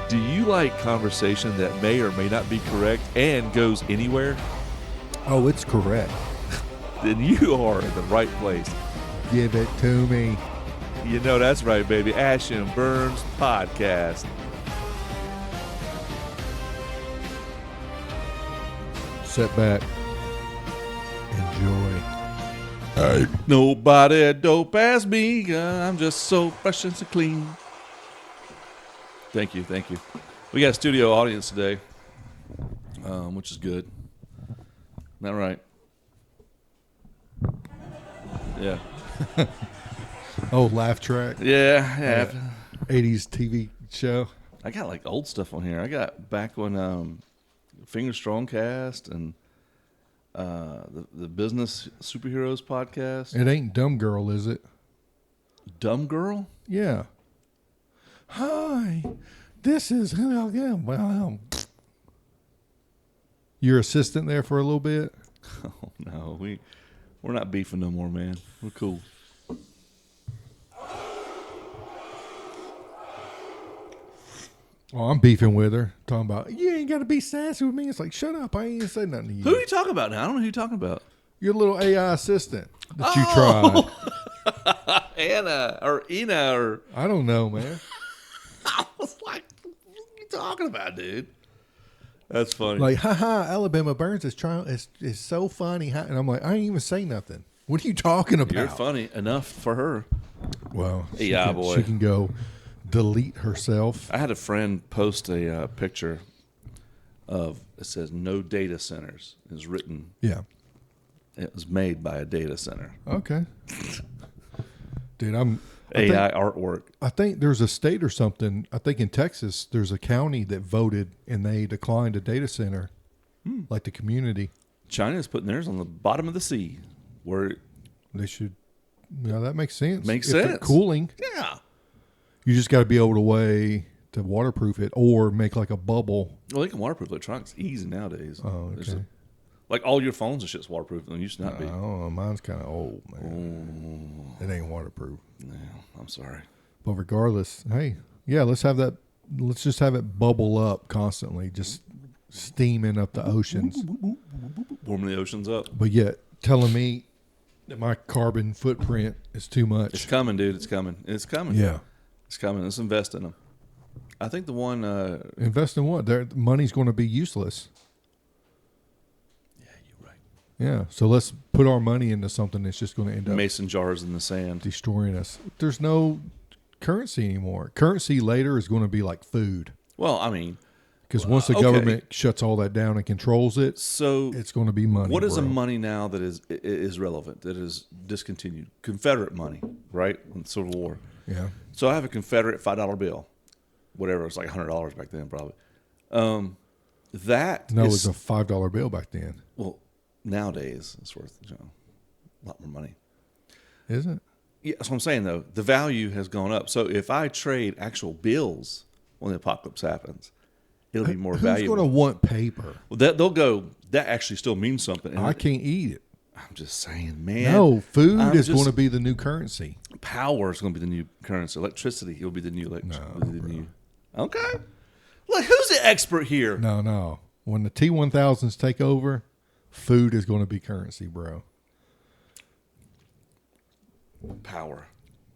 Do you like conversation that may or may not be correct and goes anywhere? Oh, it's correct. Then you are in the right place. Give it to me. You know that's right, baby. Ash and Burnz podcast. Sit back. Enjoy. Hey. Nobody dope as me. I'm just so fresh and so clean. Thank you. We got a studio audience today, which is good. Isn't that right? Yeah. Oh, laugh track. Yeah. 80s TV show. I got like old stuff on here. I got back when Finger Strong cast and the Business Superheroes podcast. It ain't Dumb Girl, is it? Dumb Girl? Yeah. Hi, this is well, your assistant there for a little bit. Oh no, we're not beefing no more, man. We're cool. Oh, I'm beefing with her, talking about you ain't got to be sassy with me. It's like, shut up, I ain't even say nothing to you. Who are you talking about now? I don't know who you're talking about. Your little AI assistant that you tried. Anna or Ina or I don't know, man. I was like, what are you talking about, dude? That's funny. Like, haha, Alabama Burnz is so funny. And I'm like, I ain't even say nothing. What are you talking about? You're funny enough for her. Well, boy. She can go delete herself. I had a friend post a picture of, it says no data centers. It's written. Yeah. It was made by a data center. Okay. Dude, AI artwork. I think there's a state or something. I think in Texas, there's a county that voted and they declined a data center, like the community. China's putting theirs on the bottom of the sea, where They should. Yeah, that makes sense. Makes If they're sense. cooling. yeah. You just got to be able to waterproof it or make like a bubble. Well, they can waterproof electronics easy nowadays. Oh, okay. Like all your phones and shit's waterproof. They used to not I be. don't know. Mine's kind of old, man. It ain't waterproof. Yeah, I'm sorry. But regardless, hey, yeah, let's just have it bubble up constantly, just steaming up the oceans. Warming the oceans up. But yet telling me that my carbon footprint is too much. It's coming, dude. It's coming. It's coming. Yeah. It's coming. Let's invest in them. I think the one. Invest in what? Their money's going to be useless. Yeah, you're right. Yeah. So let's put our money into something that's just going to end up Mason jars in the sand. destroying us. There's no currency anymore. Currency later is going to be like food. Well, I mean, Because once the government shuts all that down and controls it, so it's going to be money. what is bro. a money now that is relevant, that is discontinued? Confederate money, right? In the Civil War. Yeah. So I have a Confederate $5 bill, whatever. It's like $100 back then, probably. That No, it is, was a $5 bill back then. well, nowadays it's worth a lot more money. Is it? Yeah, that's what I'm saying though. The value has gone up. So if I trade actual bills when the apocalypse happens, it'll be more Who's valuable. going to want paper? Well, they'll go. That actually still means something. And I can't eat it. I'm just saying, man. No, food I'm is just- going to be the new currency. Power is going to be the new currency. Electricity will be the new electricity. bro. Okay. Look, who's the expert here? No. When the T1000s take over, food is going to be currency, bro. Power,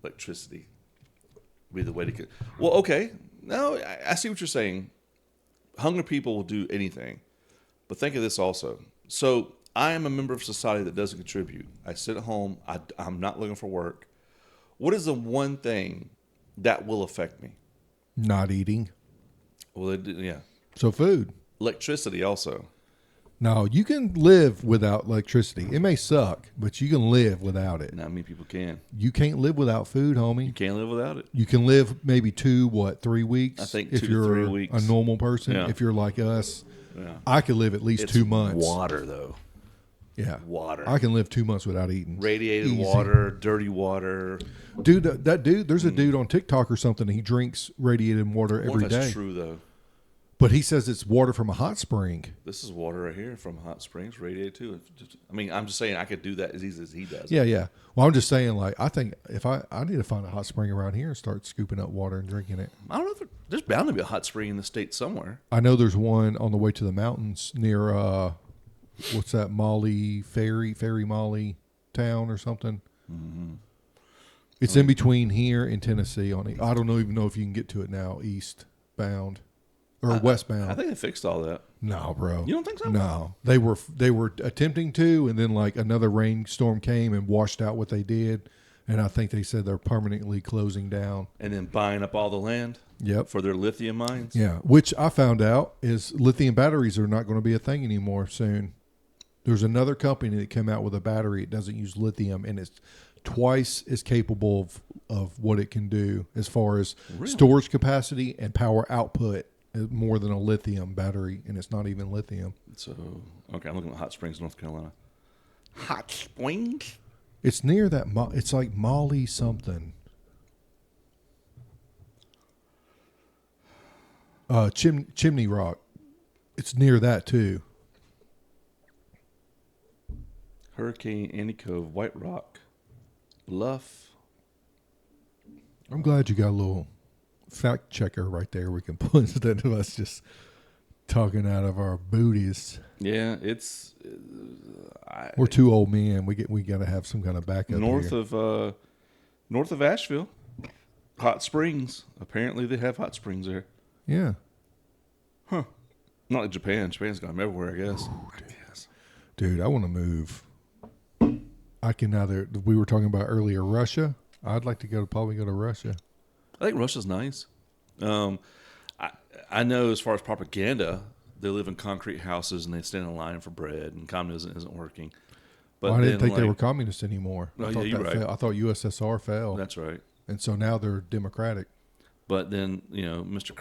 electricity will be the way to get. Well, okay. No, I see what you're saying. Hungry people will do anything. But think of this also. So I am a member of society that doesn't contribute. I sit at home. I'm not looking for work. What is the one thing that will affect me? Not eating. Well, yeah. So food. Electricity also. No, you can live without electricity. It may suck, but you can live without it. Not many people can. You can't live without food, You homie. can't live without it. You can live maybe 3 weeks. I think if 2 to you're 3 weeks. a normal person. Yeah. If you're like us, Yeah. I could live at least It's 2 months. Water, though. Yeah, Water. I can live 2 months without eating. Radiated Easy. water, dirty water. Dude, that dude. There's a dude on TikTok or something. He drinks radiated water I wonder every if that's day. true, though. But he says it's water from a hot spring. This is water right here from hot springs, radiated too. I mean, I'm just saying I could do that as easy as he does. Yeah, yeah. Well, I'm just saying, like, I think if I need to find a hot spring around here and start scooping up water and drinking it. I don't know if there's bound to be a hot spring in the state somewhere. I know there's one on the way to the mountains near, what's that, Ferry Molly town or something. Mm-hmm. It's in between here and Tennessee. I don't even know if you can get to it now, eastbound or westbound. I think they fixed all that. No, bro. You don't think so? No, they were attempting to, and then like another rainstorm came and washed out what they did, and I think they said they're permanently closing down. And then buying up all the land. Yep. For their lithium mines. Yeah, which I found out is lithium batteries are not going to be a thing anymore soon. There's another company that came out with a battery. It doesn't use lithium, and it's twice as capable of what it can do as far as storage capacity and power output. More than a lithium battery, and it's not even lithium. So, okay, I'm looking at Hot Springs, North Carolina. Hot Springs? It's near that. It's like Molly something. Chimney Rock. It's near that too. Hurricane, Andy Cove, White Rock, Bluff. I'm glad you got a little fact checker right there we can put instead of us just talking out of our booties. Yeah, we're two old men. We got to have some kind of backup north here. North of Asheville, Hot Springs. Apparently, they have hot springs there. Yeah. Huh. Not like Japan. Japan's got them everywhere, I guess. Dude, I want to move. I can either. We were talking about earlier Russia. I'd like to probably go to Russia. I think Russia's nice. I know as far as propaganda, they live in concrete houses and they stand in line for bread, and communism isn't working. But I didn't think they were communist anymore. Oh, yeah, you're right. I thought USSR fell. That's right. And so now they're democratic. But then, Mr.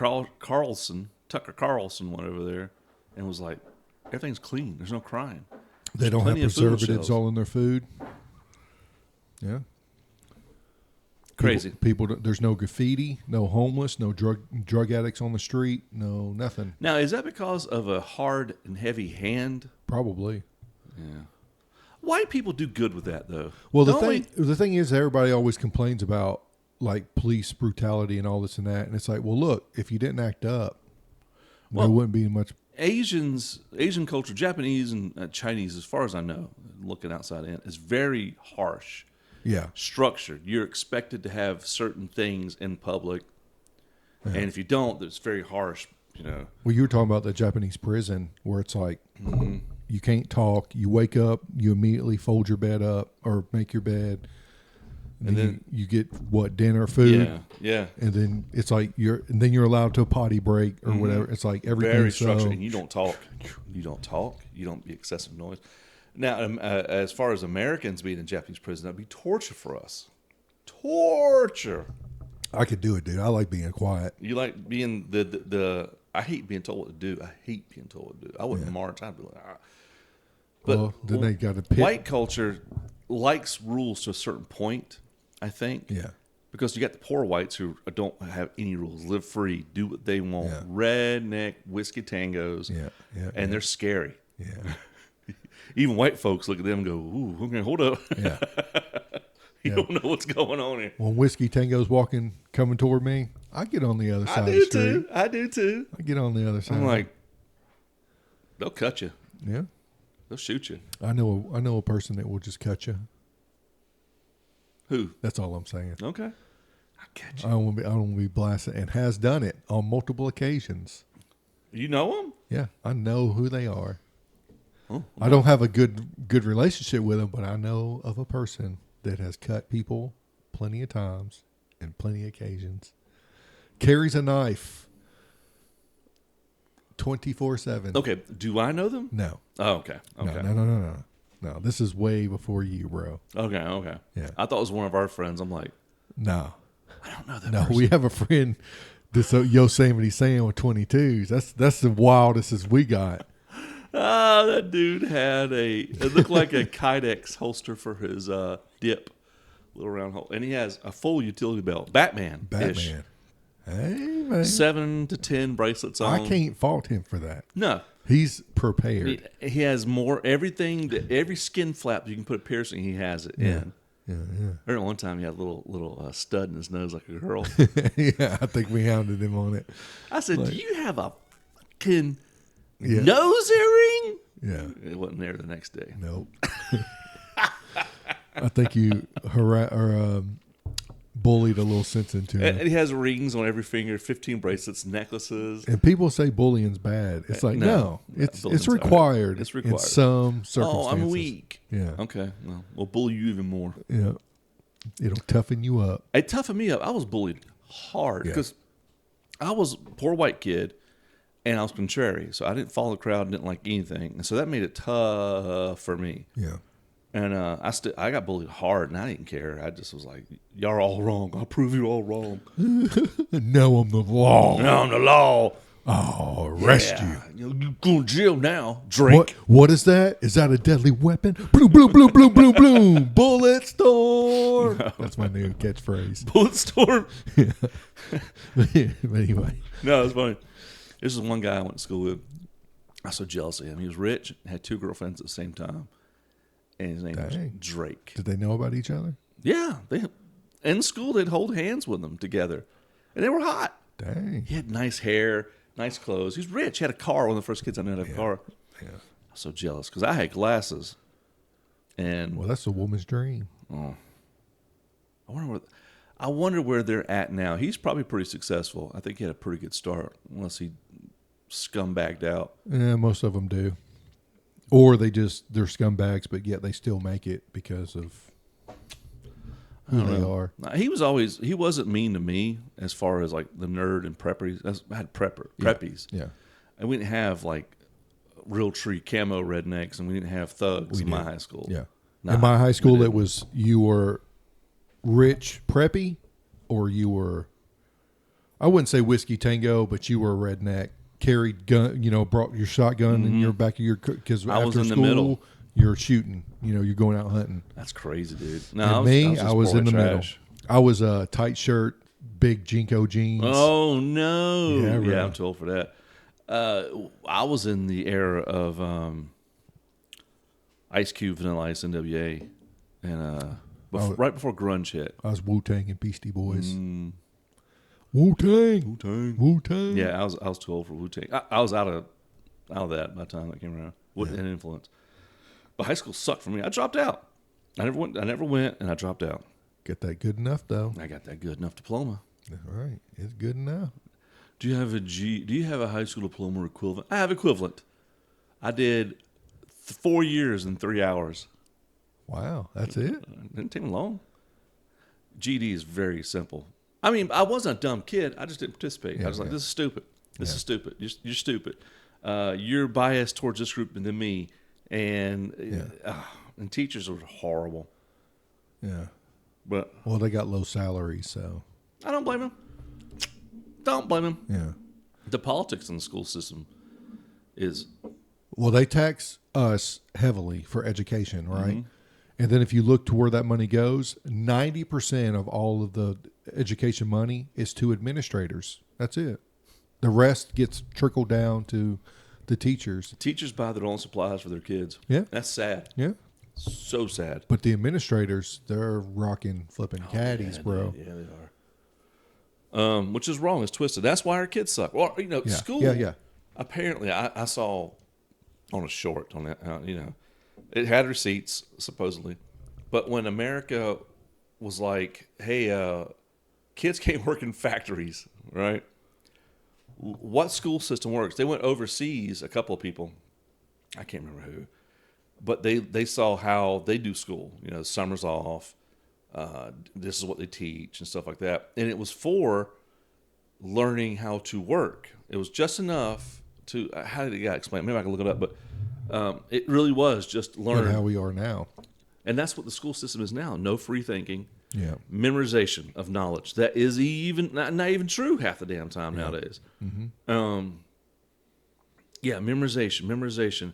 Tucker Carlson went over there and was like, everything's clean. There's no crime. They don't have preservatives all in their food. Yeah. Crazy. People, there's no graffiti, no homeless, no drug addicts on the street, no nothing. Now, is that because of a hard and heavy hand? Probably. Yeah. White people do good with that, though. Well, the thing is, everybody always complains about like police brutality and all this and that, and it's like, well, look, if you didn't act up, there wouldn't be much. Asian culture, Japanese and Chinese, as far as I know, looking outside in, is very harsh. Yeah. Structured. You're expected to have certain things in public, and if you don't, it's very harsh. Well, you were talking about the Japanese prison where it's like you can't talk. You wake up, you immediately fold your bed up or make your bed, and then you get dinner, food. Yeah. And then it's like you're allowed to a potty break or whatever. It's like everything's very structured, and you don't talk. You don't be excessive noise. Now, as far as Americans being in Japanese prison, that'd be torture for us. Torture. I could do it, dude. I like being quiet. You like being the I hate being told what to do. I hate being told what to do. I wouldn't mar time to be like, ah. But then they got to pick. White culture likes rules to a certain point, I think. Yeah. Because you got the poor whites who don't have any rules, live free, do what they want, redneck whiskey tangos, and they're scary. Yeah. Even white folks look at them and go, ooh, okay, hold up. Yeah. You don't know what's going on here. When Whiskey Tango's coming toward me, I get on the other side of the street. I do too. I get on the other side. I'm like, they'll cut you. Yeah. They'll shoot you. I know a person that will just cut you. Who? That's all I'm saying. Okay. I get you. I don't want to be blasted, and has done it on multiple occasions. You know them? Yeah, I know who they are. Oh, I don't have a good relationship with them, but I know of a person that has cut people plenty of times and plenty of occasions. Carries a knife 24/7. Okay. Do I know them? No. Oh, okay. Okay. No, this is way before you, bro. Okay. Yeah. I thought it was one of our friends. I'm like, no. I don't know that No, person. we have a friend, this Yosemite Sam with 22s. That's the wildest as we got. That dude had it looked like a Kydex holster for his dip, little round hole, and he has a full utility belt. Batman. Hey, man. 7 to 10 bracelets on. I can't fault him for that. No. He's prepared. He has more, everything, every skin flap you can put a piercing, he has it in. Yeah. I remember one time he had a little stud in his nose like a girl. Yeah, I think we hounded him on it. I said, do you have a fucking Yeah. nose earring? Yeah. It wasn't there the next day. Nope. I think you bullied a little sense into him. And he has rings on every finger, 15 bracelets, necklaces. And people say bullying's bad. It's like, no, it's bullying's required. all right. It's required. In some circumstances. Oh, I'm weak. Yeah. Okay. Well, we'll bully you even more. Yeah. It'll toughen you up. It toughened me up. I was bullied hard because I was a poor white kid and I was contrary. So I didn't follow the crowd, didn't like anything. And so that made it tough for me. Yeah. And I got bullied hard, and I didn't care. I just was like, "Y'all are all wrong. I'll prove you all wrong." No, I'm the law. Now I'm the law. I'll arrest you. You go to jail now. Drink. What is that? Is that a deadly weapon? Bloom, bloom, bloom, bloom, bloom, bloom. Bullet storm. No. That's my new catchphrase. Bullet storm. But anyway. No, it's funny. This is one guy I went to school with. I was so jealous of him. He was rich, had 2 girlfriends at the same time. And his name was Drake. Did they know about each other? Yeah. In school, they'd hold hands with them together. And they were hot. Dang. He had nice hair, nice clothes. He was rich. He had a car. One of the first kids I knew had a car. Yeah. I was so jealous because I had glasses. And Well, that's a woman's dream. I wonder where they're at now. He's probably pretty successful. I think he had a pretty good start, unless he scumbagged out. Yeah, most of them do. Or they're scumbags, but yet they still make it because of who they are. He wasn't mean to me as far as like the nerd and preppers. I had preppies. Yeah. And we didn't have like real tree camo rednecks, and we didn't have thugs in my high school. Yeah. Nah, in my high school, it was you were rich preppy, or you were, I wouldn't say whiskey tango, but you were a redneck. Carried gun, brought your shotgun in your back of your, because I was after in the school, middle. You're shooting, you're going out hunting. That's crazy, dude. No, I was in the middle. I was a tight shirt, big Jinko jeans. Oh, no. Yeah, right. I'm too old for that. I was in the era of Ice Cube, Vanilla Ice, NWA, and right before grunge hit. I was Wu-Tang and Beastie Boys. Wu-Tang. Yeah, I was too old for Wu-Tang. I was out of that by the time that came around. Wasn't an influence. But high school sucked for me. I dropped out. I never went, and I dropped out. Get that good enough though. I got that good enough diploma. All right, it's good enough. Do you have a high school diploma equivalent? I have equivalent. I did 4 years in 3 hours. Wow, that's it. Didn't take me long. GD is very simple. I mean, I wasn't a dumb kid. I just didn't participate. I was like, this is stupid. This is stupid. You're stupid. You're biased towards this group than me. And teachers are horrible. Yeah. But they got low salaries, so I don't blame them. Don't blame them. Yeah. The politics in the school system is... Well, they tax us heavily for education, right? And then if you look to where that money goes, 90% of all of the education money is to administrators. That's it. The rest gets trickled down to the teachers. Teachers buy their own supplies for their kids. Yeah. That's sad. Yeah. So sad. But the administrators, they're rocking, flipping caddies, bro. Yeah, they are. Which is wrong. It's twisted. That's why our kids suck. Well, school. Yeah. Apparently, I saw on a short on that. It had receipts supposedly, but when America was like, "Hey, kids can't work in factories," right? What school system works? They went overseas. A couple of people, I can't remember who, but they saw how they do school. Summers off. This is what they teach and stuff like that. And it was for learning how to work. It was just enough to, how did the guy explain it? Maybe I can look it up, but it really was just learn. And how we are now. And that's what the school system is now. No free thinking. Yeah. Memorization of knowledge. That is not even true half the damn time nowadays. Memorization.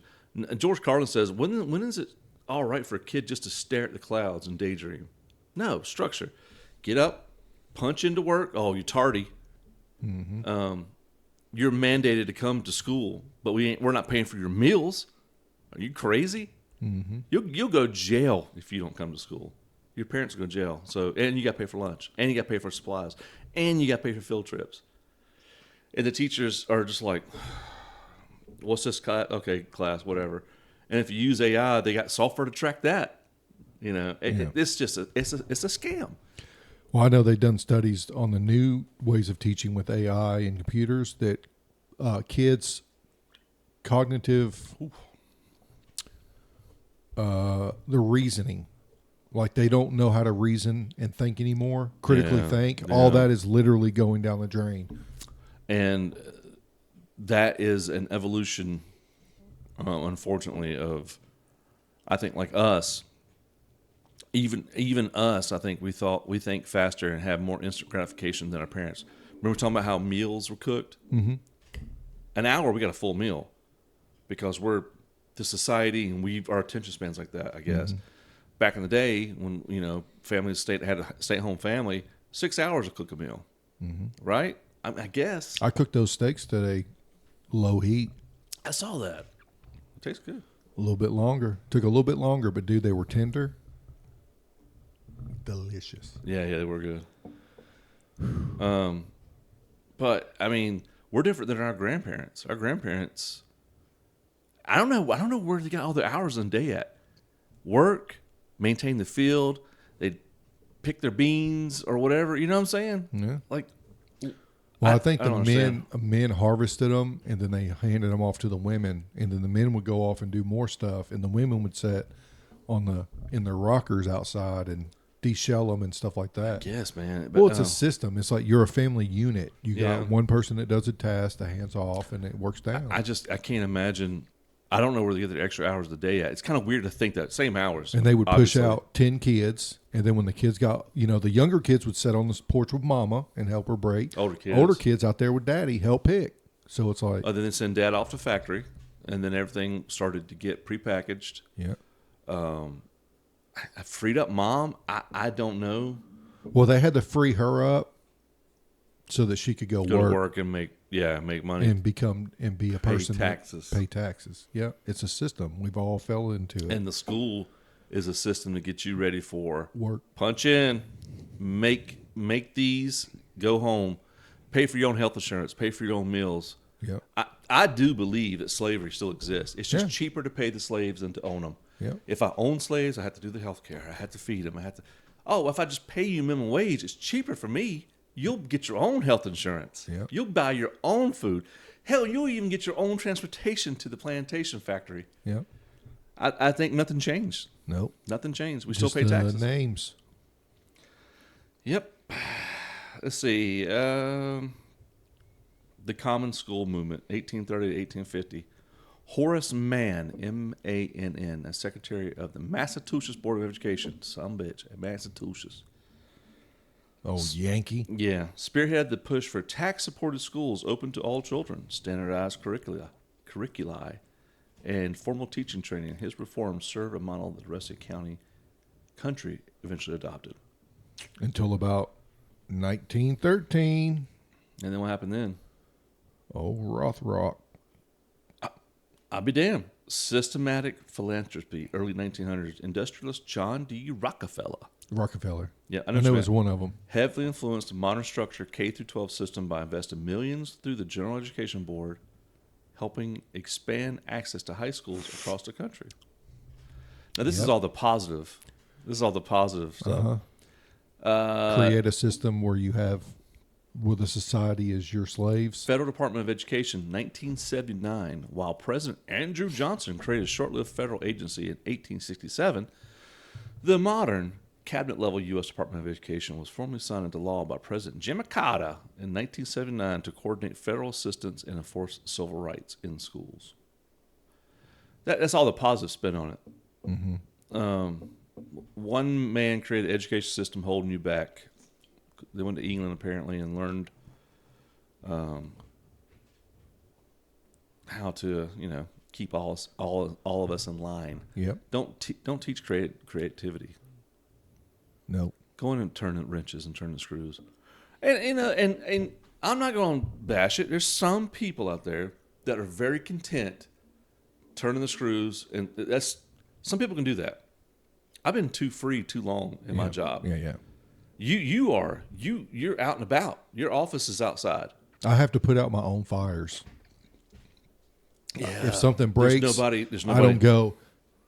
George Carlin says, when is it all right for a kid just to stare at the clouds and daydream? No, structure. Get up, punch into work. Oh, you're tardy. You're mandated to come to school, but we're not paying for your meals. Are you crazy? You'll go to jail if you don't come to school. Your parents will go to jail. So, and you got to pay for lunch, and you got to pay for supplies, and you got to pay for field trips. And the teachers are just like, "What's this class? Okay, class, whatever." And if you use AI, they got software to track that. It's just it's a scam. Well, I know they've done studies on the new ways of teaching with AI and computers that kids' cognitive, the reasoning, like they don't know how to reason and think anymore, critically think. All that is literally going down the drain. And that is an evolution, unfortunately, of, I think, like us. Even us, I think we think faster and have more instant gratification than our parents. Remember talking about how meals were cooked? Mm-hmm. An hour, we got a full meal because we're the society and our attention spans like that, I guess. Mm-hmm. Back in the day when, families had a stay-at-home family, 6 hours to cook a meal, right? I guess. I cooked those steaks today, low heat. I saw that. It tastes good. A little bit longer. Took a little bit longer, but dude, they were tender. Delicious. Yeah, they were good. But I mean, we're different than our grandparents. Our grandparents, I don't know where they got all their hours in the day at. Work, maintain the field, they pick their beans or whatever. You know what I'm saying? Yeah. Like, well, I think the men harvested them and then they handed them off to the women, and then the men would go off and do more stuff, and the women would sit in their rockers outside and de-shell them and stuff like that. Yes, man. But, it's a system. It's like you're a family unit. You got one person that does a task, the hands off, and it works down. I can't imagine. I don't know where they get the extra hours of the day at. It's kind of weird to think that same hours. And they would push out 10 kids, and then when the kids got, the younger kids would sit on the porch with mama and help her break. Older kids out there with daddy help pick. So it's like, then they send dad off to factory, and then everything started to get prepackaged. Yeah. I freed up mom. I don't know. Well, they had to free her up so that she could go to work and make money and be a person pay taxes. Yeah, it's a system. We've all fell into it. And the school is a system to get you ready for work. Punch in, make these, go home, pay for your own health insurance, pay for your own meals. Yeah, I do believe that slavery still exists. It's just cheaper to pay the slaves than to own them. Yeah. If I own slaves, I have to do the health care. I have to feed them. If I just pay you minimum wage, it's cheaper for me. You'll get your own health insurance. Yeah. You'll buy your own food. Hell, you'll even get your own transportation to the plantation factory. Yeah. I think nothing changed. Nope. Nothing changed. We Just still pay taxes. Names. Yep. Let's see. The Common School Movement, 1830 to 1850. Horace Mann, Mann, as Secretary of the Massachusetts Board of Education. Some bitch at Massachusetts. Oh, Yankee. Yeah. Spearheaded the push for tax-supported schools open to all children, standardized curricula, and formal teaching training. His reforms served a model that the rest of the country eventually adopted. Until about 1913. And then what happened then? Oh, Rothrock. I'll be damned. Systematic philanthropy, early 1900s. Industrialist John D. Rockefeller. Yeah, I know it's one of them. Heavily influenced the modern structure K-12 system by investing millions through the General Education Board, helping expand access to high schools across the country. Now, this is all the positive. This is all the positive stuff. Create a system where the society is your slaves. Federal Department of Education, 1979. While President Andrew Johnson created a short-lived federal agency in 1867, the modern cabinet-level U.S. Department of Education was formally signed into law by President Jimmy Carter in 1979 to coordinate federal assistance and enforce civil rights in schools. That's all the positive spin on it. Mm-hmm. One man created an education system holding you back. They went to England apparently and learned how to, keep all of us in line. Yep. Don't teach creativity. No. Go in and turn the wrenches and turn the screws. And I'm not going to bash it. There's some people out there that are very content turning the screws, and some people can do that. I've been too free too long in my job. Yeah, yeah. You're out and about. Your office is outside. I have to put out my own fires. Yeah. If something breaks, there's nobody. I don't go,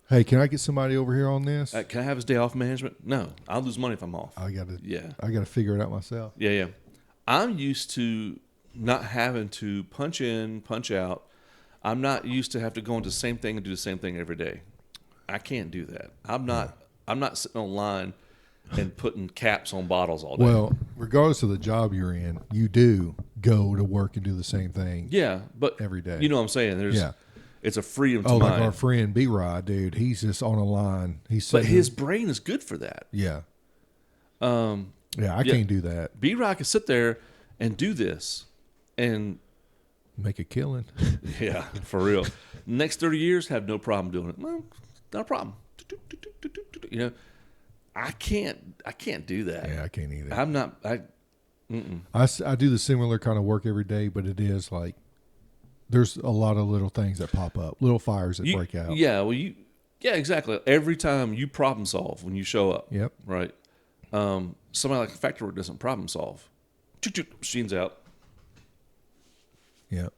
hey, can I get somebody over here on this? Can I have his day off management? No, I'll lose money if I'm off. I got to. Yeah. I got to figure it out myself. Yeah, yeah. I'm used to not having to punch in, punch out. I'm not used to have to go into the same thing and do the same thing every day. I can't do that. I'm not sitting online and putting caps on bottles all day. Well, regardless of the job you're in, you do go to work and do the same thing. Yeah, but every day. You know what I'm saying? It's a freedom to mind. mind. Like our friend B-Rod, dude, he's just on a line. But his brain is good for that. Yeah. I can't do that. B-Rod can sit there and do this and make a killing. Yeah, for real. Next 30 years, have no problem doing it. Well, not a problem. You know, I can't do that. Yeah, I can't either. I'm not. I do the similar kind of work every day, but it is like there's a lot of little things that pop up, little fires that break out. Yeah, well, yeah, exactly. Every time you problem solve when you show up. Yep. Right. Somebody like a factory work doesn't problem solve. Machines out. Yep.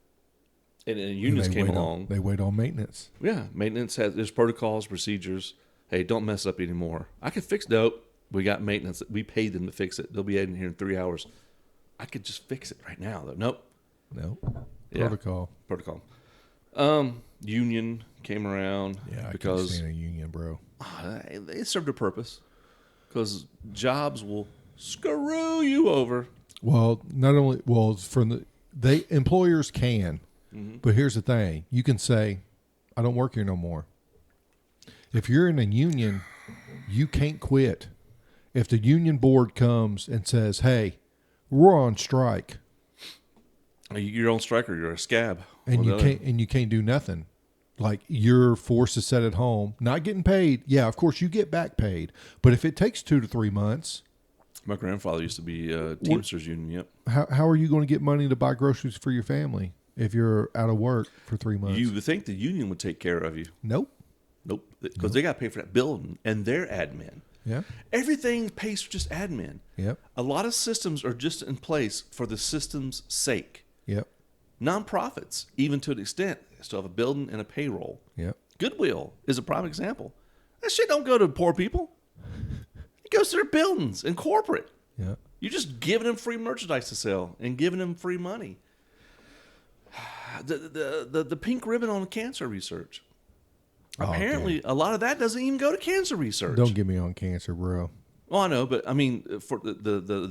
And unions came along. They wait on maintenance. Yeah, maintenance there's protocols, procedures. Hey, don't mess up anymore. I could fix dope. We got maintenance. We paid them to fix it. They'll be in here in 3 hours. I could just fix it right now, though. Nope. Protocol. Union came around. Yeah, because I can't stand a union, bro. They served a purpose. Because jobs will screw you over. Well, employers can, but here's the thing: you can say, "I don't work here no more." If you're in a union, you can't quit. If the union board comes and says, "Hey, we're on strike," you're on strike or you're a scab, and you can't do nothing. Like you're forced to sit at home, not getting paid. Yeah, of course you get back paid, but if it takes 2 to 3 months. My grandfather used to be Teamsters Union. Yep. How are you going to get money to buy groceries for your family if you're out of work for 3 months? You would think the union would take care of you. Nope. Because they got to pay for that building and their admin. Yeah. Everything pays for just admin. Yep. A lot of systems are just in place for the system's sake. Yep. Nonprofits, even to an extent, still have a building and a payroll. Yep. Goodwill is a prime example. That shit don't go to poor people. It goes to their buildings and corporate. Yeah. You're just giving them free merchandise to sell and giving them free money. The pink ribbon on cancer research. Apparently, a lot of that doesn't even go to cancer research. Don't get me on cancer, bro. Well, I know, but I mean, for the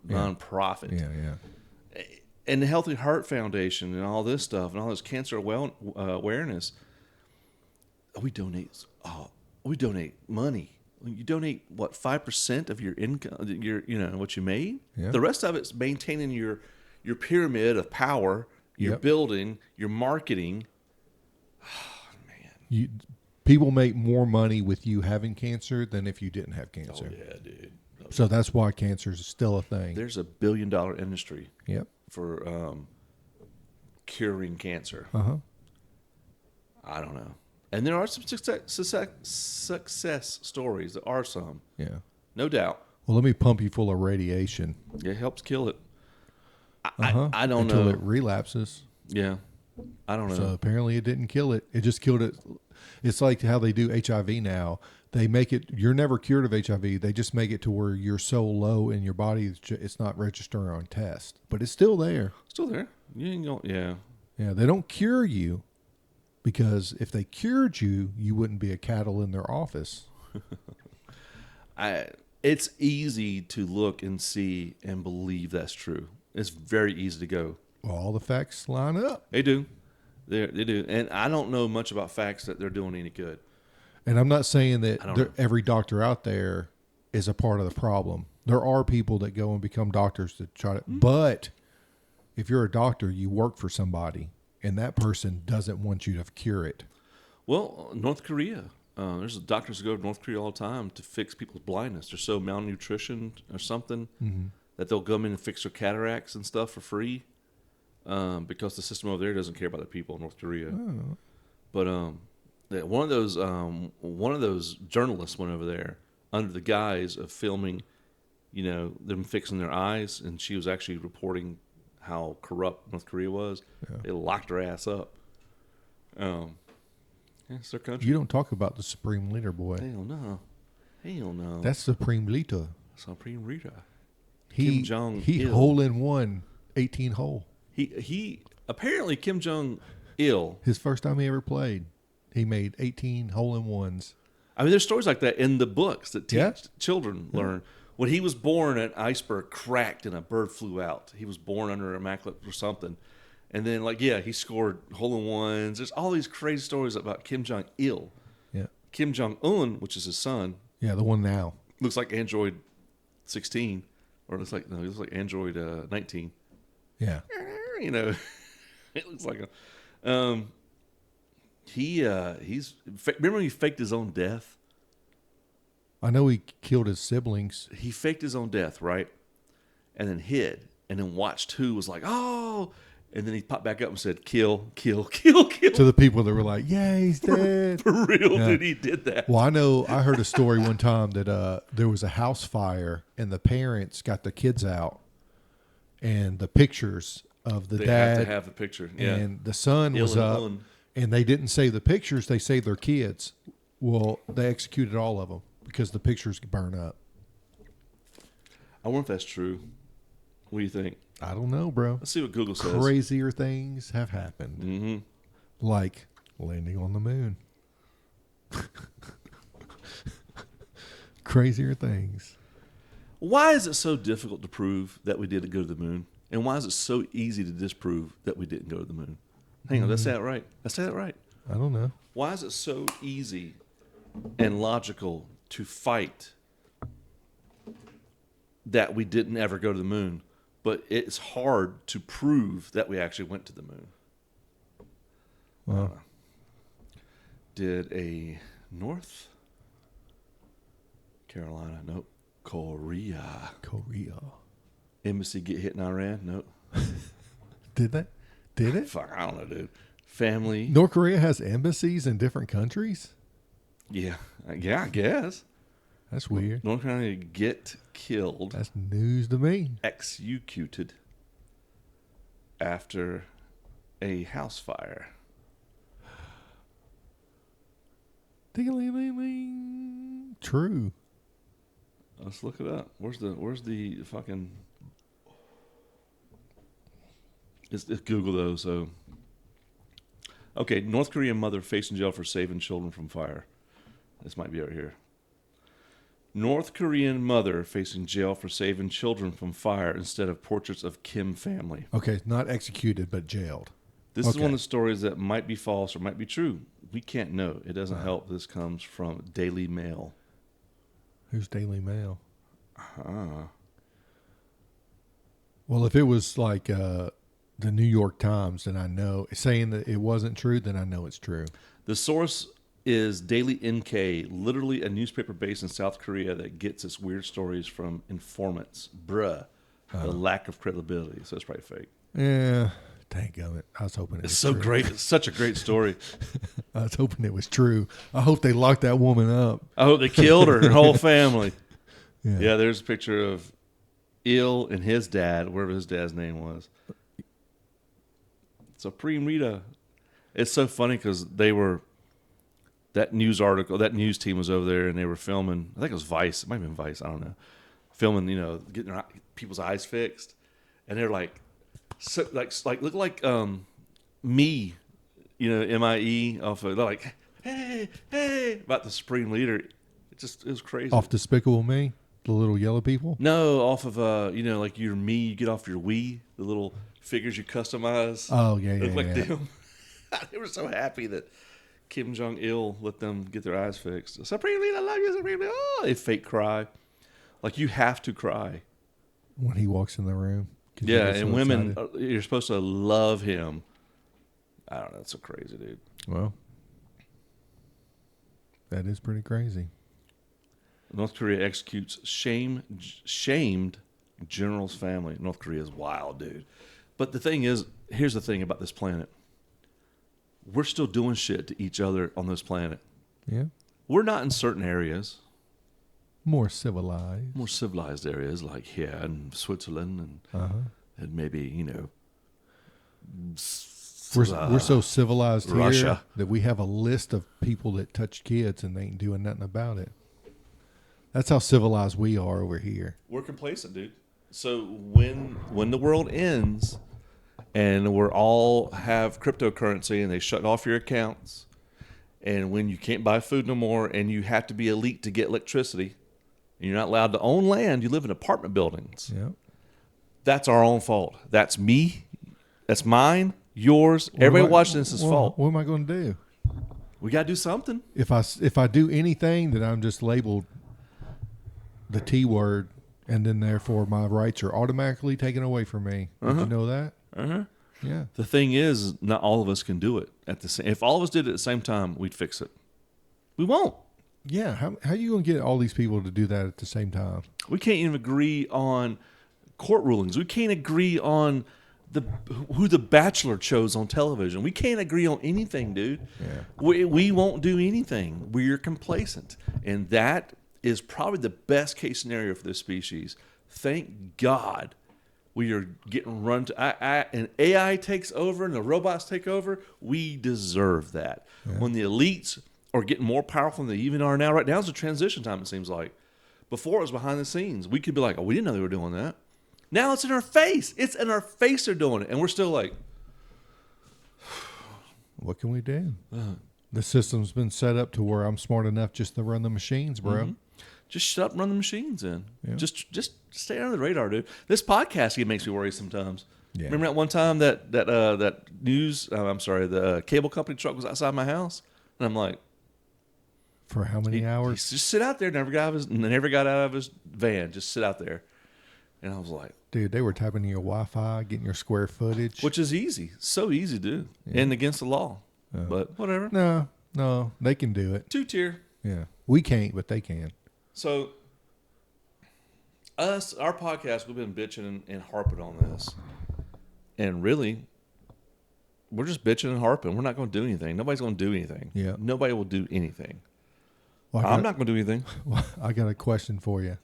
nonprofit. Yeah. And the Healthy Heart Foundation and all this stuff and all this cancer awareness. We donate money. You donate 5% of your income, what you made. Yeah. The rest of it's maintaining your pyramid of power, your building, your marketing. People make more money with you having cancer than if you didn't have cancer. Oh yeah, dude. So that's why cancer is still a thing. There's $1 billion industry. Yep. For curing cancer. I don't know. And there are some success stories. There are some. Yeah. No doubt. Well, let me pump you full of radiation. It helps kill it. I don't Until know. it relapses. Yeah. I don't know. So apparently it didn't kill it. It just killed it. It's like how they do HIV now. They make it, you're never cured of HIV. They just make it to where you're so low in your body, it's not registering on test. But it's still there. Still there. You ain't going, yeah. Yeah, they don't cure you because if they cured you, you wouldn't be a cattle in their office. It's easy to look and see and believe that's true. It's very easy to go. Well, all the facts line up. They do. They do. And I don't know much about facts that they're doing any good. And I'm not saying that every doctor out there is a part of the problem. There are people that go and become doctors to try to, but if you're a doctor, you work for somebody and that person doesn't want you to cure it. Well, North Korea, there's doctors who go to North Korea all the time to fix people's blindness. They're so malnutrition or something that they'll come in and fix their cataracts and stuff for free, because the system over there doesn't care about the people in North Korea. Oh. But one of those journalists went over there under the guise of filming, them fixing their eyes, and she was actually reporting how corrupt North Korea was. Yeah. They locked her ass up. It's their country. You don't talk about the Supreme Leader, boy. Hell no. That's Supreme Leader. Supreme Rita. He Kim Jong he Il. hole in one, 18 hole. He apparently Kim Jong Il. His first time he ever played, he made 18 hole in ones. I mean, there's stories like that in the books that teach Yeah. children learn. When he was born, an iceberg cracked and a bird flew out. He was born under a immaculate or something. And then, he scored hole-in-ones. There's all these crazy stories about Kim Jong-il. Yeah. Kim Jong-un, which is his son, Yeah, the one now. looks like Android 16. Or he looks like Android 19. Yeah. It looks like a... remember when he faked his own death? I know he killed his siblings. He faked his own death, right? And then hid. And then watched who was like, oh... And then he popped back up and said, kill, kill, kill, kill. To the people that were like, yeah, he's dead. For real, Yeah. dude, he did that. Well, I heard a story one time that there was a house fire and the parents got the kids out and the pictures of the They dad have to have the picture. Yeah. and the son was Il and up Un. and they didn't save the pictures. They saved their kids. Well, they executed all of them because the pictures burn up. I wonder if that's true. What do you think? I don't know, bro. Let's see what Google says. Crazier things have happened. Mm-hmm. Like landing on the moon. Crazier things. Why is it so difficult to prove that we didn't go to the moon? And why is it so easy to disprove that we didn't go to the moon? Hang on, let's say that right. Let's say that right. I don't know. Why is it so easy and logical to fight that we didn't ever go to the moon, but it's hard to prove that we actually went to the moon? Well, Did a North Carolina, nope, Korea embassy get hit in Iran? Nope. did that? Did it? Fuck, I don't know, dude. Family. North Korea has embassies in different countries? Yeah, I guess. That's weird. North Carolina get killed, That's news to me. executed after a house fire. Ding-a-ling-ling-ling. True. Let's look it up. Where's the fucking? It's Google though. So, okay, North Korean mother facing jail for saving children from fire. This might be right here. North Korean mother facing jail for saving children from fire instead of portraits of Kim family. Okay, not executed, but jailed. This is Okay. one of the stories that might be false or might be true. We can't know. It doesn't help. This comes from Daily Mail. Who's Daily Mail? Ah. Well, if it was like the New York Times, then I know. Saying that it wasn't true, then I know it's true. The source is Daily NK, literally a newspaper based in South Korea that gets its weird stories from informants. Bruh. The lack of credibility. So it's probably fake. Yeah. Dang it. I was hoping it It's was so true. great. It's such a great story. I was hoping it was true. I hope they locked that woman up. I hope they killed her whole family. Yeah. Yeah, there's a picture of Il and his dad, whatever his dad's name was. Supreme Rita. It's so funny because that news team was over there and they were filming, I think it was Vice, it might have been Vice, I don't know. Filming, getting people's eyes fixed. And they're like, so, look like me, MIE off of, they're like, hey, about the Supreme Leader. It was crazy. Off Despicable Me, the little yellow people. No, off of like your me, you get off your Wii, the little figures you customize. Oh yeah, Look yeah, like yeah. them. They were so happy that Kim Jong Il let them get their eyes fixed. Supreme Leader, I love you, Supreme Leader. Oh, they fake cry, like you have to cry. When he walks in the room. 'Cause you Yeah, get so and women, excited. you're supposed to love him. I don't know, it's so crazy, dude. Well, that is pretty crazy. North Korea executes shamed General's family. North Korea is wild, dude. But the thing is, here's the thing about this planet. We're still doing shit to each other on this planet. Yeah. We're not in certain areas. More civilized. More civilized areas like here in Switzerland and maybe, you know, we're so civilized Russia. here that we have a list of people that touch kids and they ain't doing nothing about it. That's how civilized we are over here. We're complacent, dude. So when the world ends and we're all have cryptocurrency and they shut off your accounts, and when you can't buy food no more and you have to be elite to get electricity, and you're not allowed to own land, you live in apartment buildings. Yeah. That's our own fault. That's me. That's mine. Yours. Everybody watching this is fault. What am I going to do? We got to do something. If I do anything that I'm just labeled the T word, and then therefore my rights are automatically taken away from me. Did you know that? Yeah. The thing is, not all of us can do it at the same. If all of us did it at the same time, we'd fix it. We won't. Yeah. How are you going to get all these people to do that at the same time? We can't even agree on court rulings. We can't agree on who the Bachelor chose on television. We can't agree on anything, dude. Yeah. We won't do anything. We're complacent, and that is probably the best case scenario for this species. Thank God we are getting run to and AI takes over and the robots take over. We deserve that. Yeah. When the elites are getting more powerful than they even are now. Right now is a transition time, it seems like. Before it was behind the scenes. We could be like, oh, we didn't know they were doing that. Now it's in our face. It's in our face they're doing it. And we're still like, what can we do? The system's been set up to where I'm smart enough just to run the machines, bro. Mm-hmm. Just shut up and run the machines in. Yeah. Just stay under the radar, dude. This podcast even makes me worry sometimes. Yeah. Remember that one time that news, the cable company truck was outside my house? And I'm like, for how many hours? He just sit out there, never got out of his van, just sit out there. And I was like, dude, they were tapping your Wi-Fi, getting your square footage. Which is easy. So easy to do. Yeah. And against the law. But whatever. No, they can do it. 2-tier. Yeah. We can't, but they can. So, our podcast, we've been bitching and harping on this. And really, we're just bitching and harping. We're not going to do anything. Nobody's going to do anything. Yeah. Nobody will do anything. Well, I'm not going to do anything. Well, I got a question for you.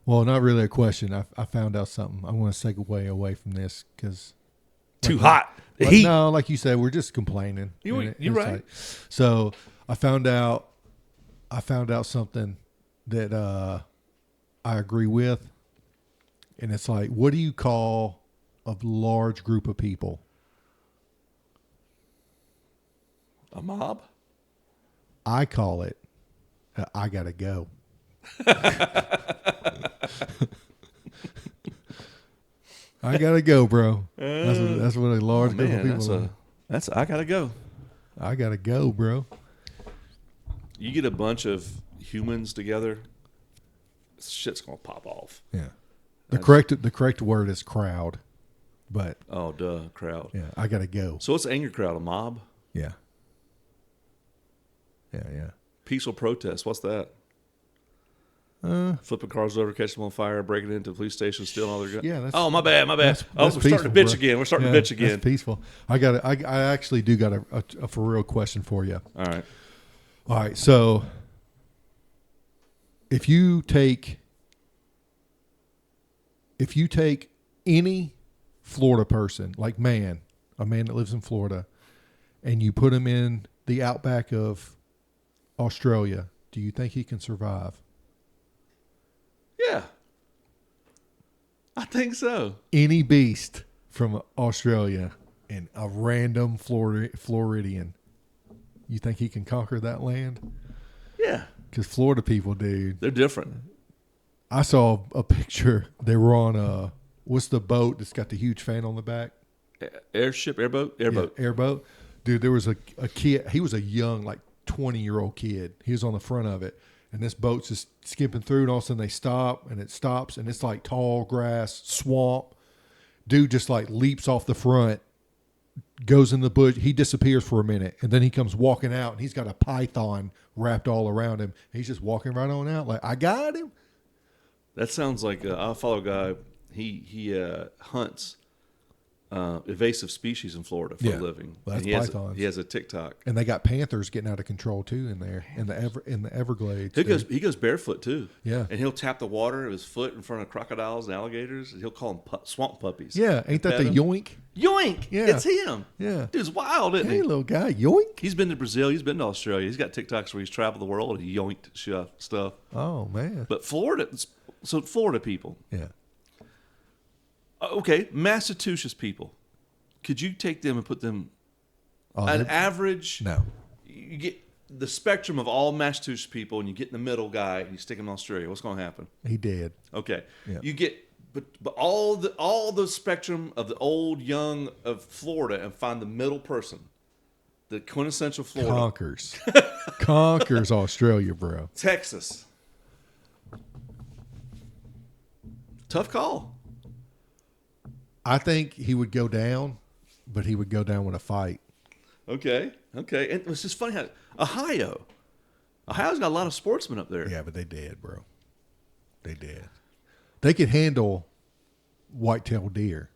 Well, not really a question. I found out something. I want to segue away from this because too hot. No, like you said, we're just complaining. You're right. Like, so I found out something that I agree with, and it's like, what do you call a large group of people? A mob? I call it. I gotta go. I gotta go, bro. That's what a large group of people. That's I gotta go. I gotta go, bro. You get a bunch of humans together, shit's gonna pop off. Yeah. The correct word is crowd, but crowd. Yeah, I gotta go. So what's an angry crowd? A mob? Yeah. Yeah. Peaceful protest. What's that? Flipping cars over, catching them on fire, breaking into the police station, stealing all their guns. Yeah. My bad. That's we're starting to bitch again. We're starting to bitch again. That's peaceful. I actually do got a for real question for you. All right. So if you take any Florida person, like a man that lives in Florida, and you put him in the outback of Australia, do you think he can survive? Yeah. I think so. Any beast from Australia and a random Floridian, you think he can conquer that land? Yeah. Because Florida people, dude, they're different. I saw a picture. They were on what's the boat that's got the huge fan on the back? Airboat? Yeah, airboat. Dude, there was a kid. He was a young, like 20-year-old kid. He was on the front of it. And this boat's just skipping through, and all of a sudden they stop, and it stops, and it's like tall grass, swamp. Dude just like leaps off the front, goes in the bush. He disappears for a minute, and then he comes walking out, and he's got a python wrapped all around him. He's just walking right on out like, I got him. That sounds like I follow a guy. He hunts invasive species in Florida for a living. Well, that's And pythons. He has a TikTok. And they got panthers getting out of control too in there in the Everglades. He goes barefoot too. Yeah. And he'll tap the water of his foot in front of crocodiles and alligators. And he'll call them swamp puppies. Yeah, ain't that the Pet 'em. Yoink? Yoink! Yeah. It's him. Yeah. Dude's wild, isn't Hey, he? little guy, Yoink. He's been to Brazil. He's been to Australia. He's got TikToks where he's traveled the world and he yoinked stuff. Oh man. But Florida people. Yeah. Okay, Massachusetts people. Could you take them and put them an average? No. You get the spectrum of all Massachusetts people, and you get in the middle guy, and you stick him in Australia. What's going to happen? He did. Okay, Yeah. you get but all the spectrum of the old young of Florida, and find the middle person, the quintessential Florida. Conquers Australia, bro. Texas. Tough call. I think he would go down, but he would go down with a fight. Okay. And it's just funny how Ohio's got a lot of sportsmen up there. Yeah, but they did, bro. They did. They could handle white-tailed deer.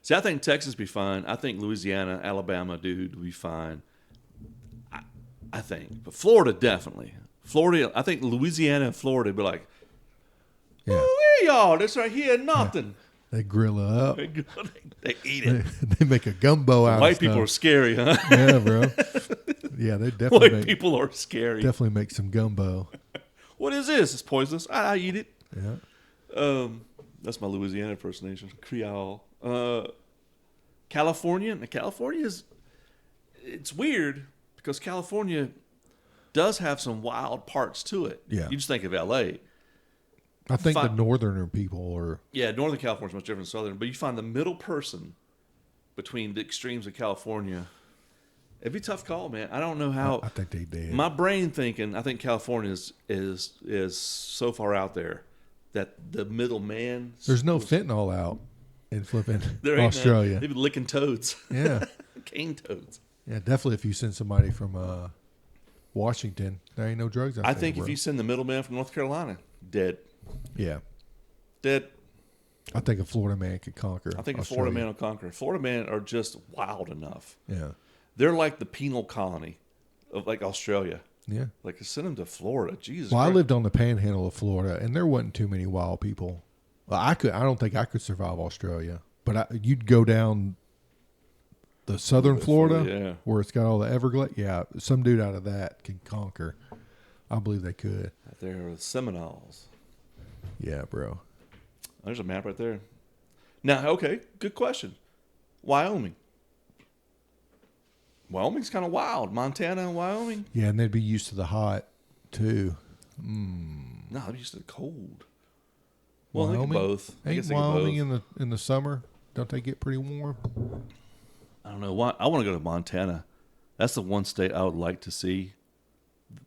See, I think Texas would be fine. I think Louisiana, Alabama, dude, would be fine. I think. But Florida, definitely. I think Louisiana and Florida would be like, Yeah. oh, hey, y'all, this right here, nothing. They grill it up. They eat it. They make a gumbo out White of people are stuff. scary, huh? Yeah, bro. Yeah, they definitely White people are scary. definitely make some gumbo. What is this? It's poisonous. I eat it. Yeah. That's my Louisiana impersonation. Creole. California. Now, California it's weird because California does have some wild parts to it. Yeah. You just think of L.A. I think the northerner people are. Yeah, Northern California is much different than Southern, but you find the middle person between the extremes of California. It'd be a tough call, man. I don't know how. I think they did. My brain thinking, I think California is so far out there that the middle man. There's no fentanyl out in flipping There ain't Australia. none. They've been licking toads. Yeah. Cane toads. Yeah, definitely if you send somebody from Washington, there ain't no drugs out there. I think bro. if you send the middleman from North Carolina, dead. Yeah. Dead. I think a Florida man could conquer. I think a Australia. Florida man will conquer. Florida men are just wild enough. Yeah. They're like the penal colony of like Australia. Yeah. Like send them to Florida. Jesus. Well, I Christ. lived on the panhandle of Florida, and there wasn't too many wild people. Well, I don't think I could survive Australia, but you'd go down the southern Florida, yeah. where it's got all the Everglades. Yeah, some dude out of that can conquer. I believe they could. Out there are the Seminoles. Yeah, bro. There's a map right there. Now, okay, good question. Wyoming. Wyoming's kind of wild. Montana and Wyoming. Yeah, and they'd be used to the hot too. No, they're used to the cold. Well, I think Wyoming? both. I Ain't guess they get both. Wyoming in the summer? Don't they get pretty warm? I don't know. I want to go to Montana. That's the one state I would like to see.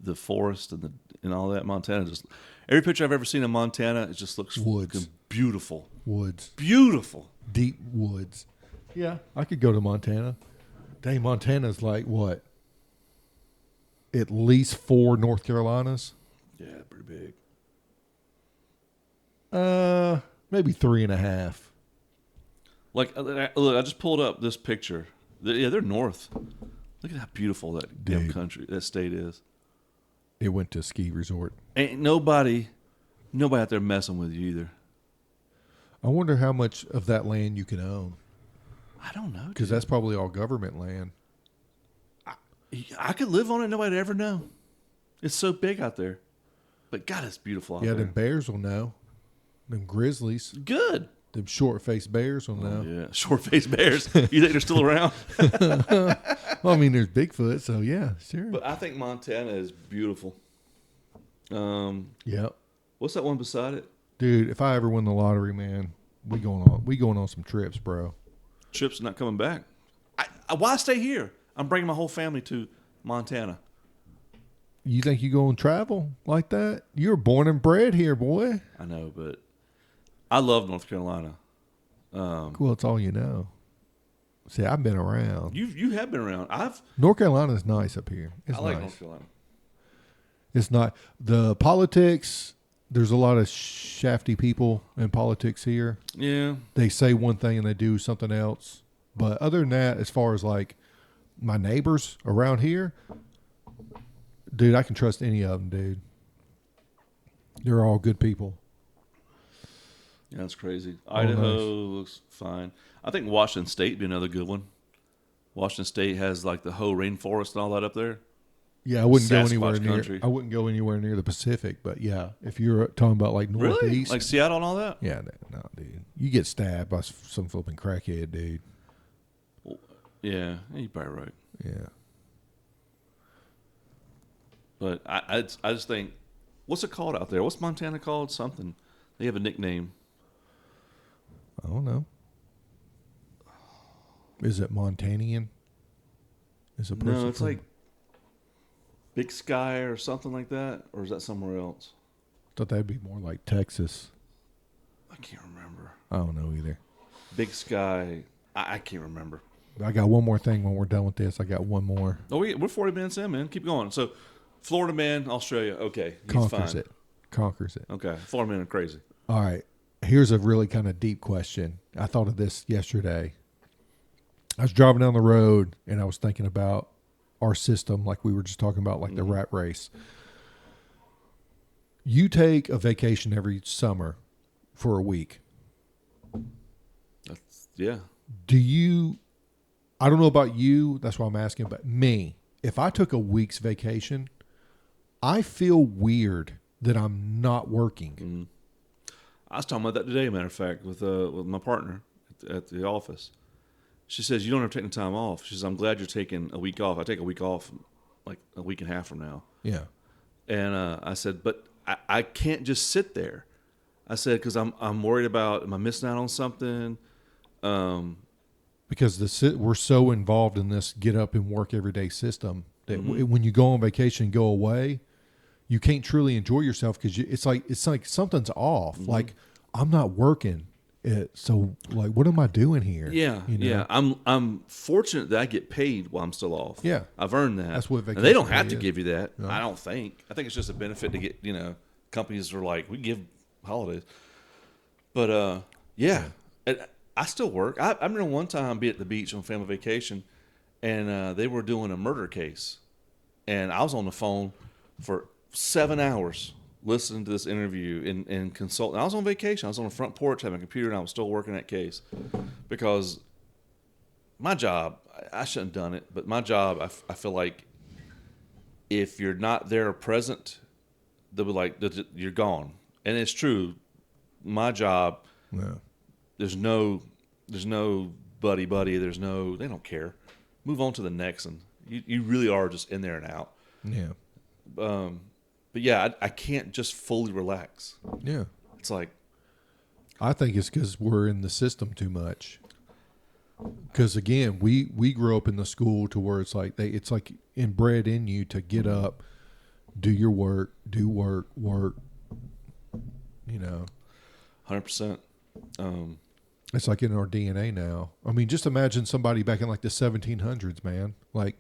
The forest and all that. Montana just every picture I've ever seen of Montana, it just looks Woods. fucking beautiful. Woods, Beautiful. deep woods. Yeah, I could go to Montana. Dang, Montana's like what? At least 4 North Carolinas. Yeah, pretty big. Maybe 3.5. Like, look, I just pulled up this picture. Yeah, they're north. Look at how beautiful that damn country, that state is. It went to a ski resort. Ain't nobody out there messing with you either. I wonder how much of that land you can own, I don't know. because that's probably all government land. I could live on it. Nobody would ever know. It's so big out there. But God, it's beautiful out Yeah, there. them bears will know. Them grizzlies, Good. them short-faced bears will know. Yeah, short-faced bears. You think they're still around? Well, I mean, there's Bigfoot, so yeah, sure. But I think Montana is beautiful. Yep. What's that one beside it? Dude, if I ever win the lottery, man, we going on some trips, bro. Trips not coming back. Why stay here? I'm bringing my whole family to Montana. You think you go and travel like that? You were born and bred here, boy. I know, but I love North Carolina. Well, it's all you know. See, I've been around. You have been around. North Carolina's nice up here. It's I like nice. North Carolina. It's not the politics there's a lot of shafty people in politics here. Yeah. They say one thing and they do something else. But other than that, as far as like my neighbors around here, dude, I can trust any of them, dude. They're all good people. Yeah, that's crazy. Oh, Idaho nice. looks fine. I think Washington State would be another good one. Washington State has like the whole rainforest and all that up there. Yeah, I wouldn't go Sasquatch anywhere near. country. I wouldn't go anywhere near the Pacific. But yeah, if you're talking about like Really? northeast, Like Seattle and all that? yeah, no, dude, you get stabbed by some flipping crackhead, dude. Yeah, you're probably right. Yeah, But I just think, what's it called out there? What's Montana called? Something. They have a nickname. I don't know. Is it Montanian? Is a person? No, it's from- like Big Sky or something like that. Or is that somewhere else? thought that'd be more like Texas. I can't remember. I don't know either. Big Sky. I can't remember. I got one more thing when we're done with this. I got one more. Oh, we're 40 minutes in, man. Keep going. So, Florida man, Australia. Okay, he's Conquers fine. it. Conquers it. Okay, Florida man are crazy. All right. Here's a really kind of deep question. I thought of this yesterday. I was driving down the road and I was thinking about our system, like we were just talking about, like the rat race. You take a vacation every summer for a week. Yeah. Do you, I don't know about you, that's why I'm asking, but me, if I took a week's vacation, I feel weird that I'm not working. I was talking about that today, matter of fact, with my partner at the office. She says, you don't have to take any time off. She says, I'm glad you're taking a week off. I take a week off like a week and a half from now. Yeah. And I said, but I can't just sit there. I said, because I'm worried about, am I missing out on something? Because we're so involved in this get up and work every day system that when you go on vacation and go away, you can't truly enjoy yourself because it's like something's off. Like I'm not working, so like what am I doing here? Yeah, you know? yeah. I'm fortunate that I get paid while I'm still off. Yeah. I've earned that. That's what and they don't vacation have to is. give you that. No. I don't think. I think it's just a benefit to get. Companies are like, we give holidays, but yeah. I still work. I remember one time being at the beach on family vacation, and they were doing a murder case, and I was on the phone for 7 hours listening to this interview and consulting. I was on vacation. I was on the front porch having a computer, and I was still working that case because my job, I shouldn't have done it, but my job, I feel like if you're not there present, they'll be like, you're gone. And it's true. My job, Yeah. there's no buddy. They don't care. Move on to the next one. You really are just in there and out. Yeah. But yeah, I can't just fully relax. Yeah. It's like, I think it's because we're in the system too much. Because again, we grew up in the school to where it's like inbred in you to get up, do your work, do work. 100%. It's like in our DNA now. I mean, just imagine somebody back in like the 1700s, man. Like,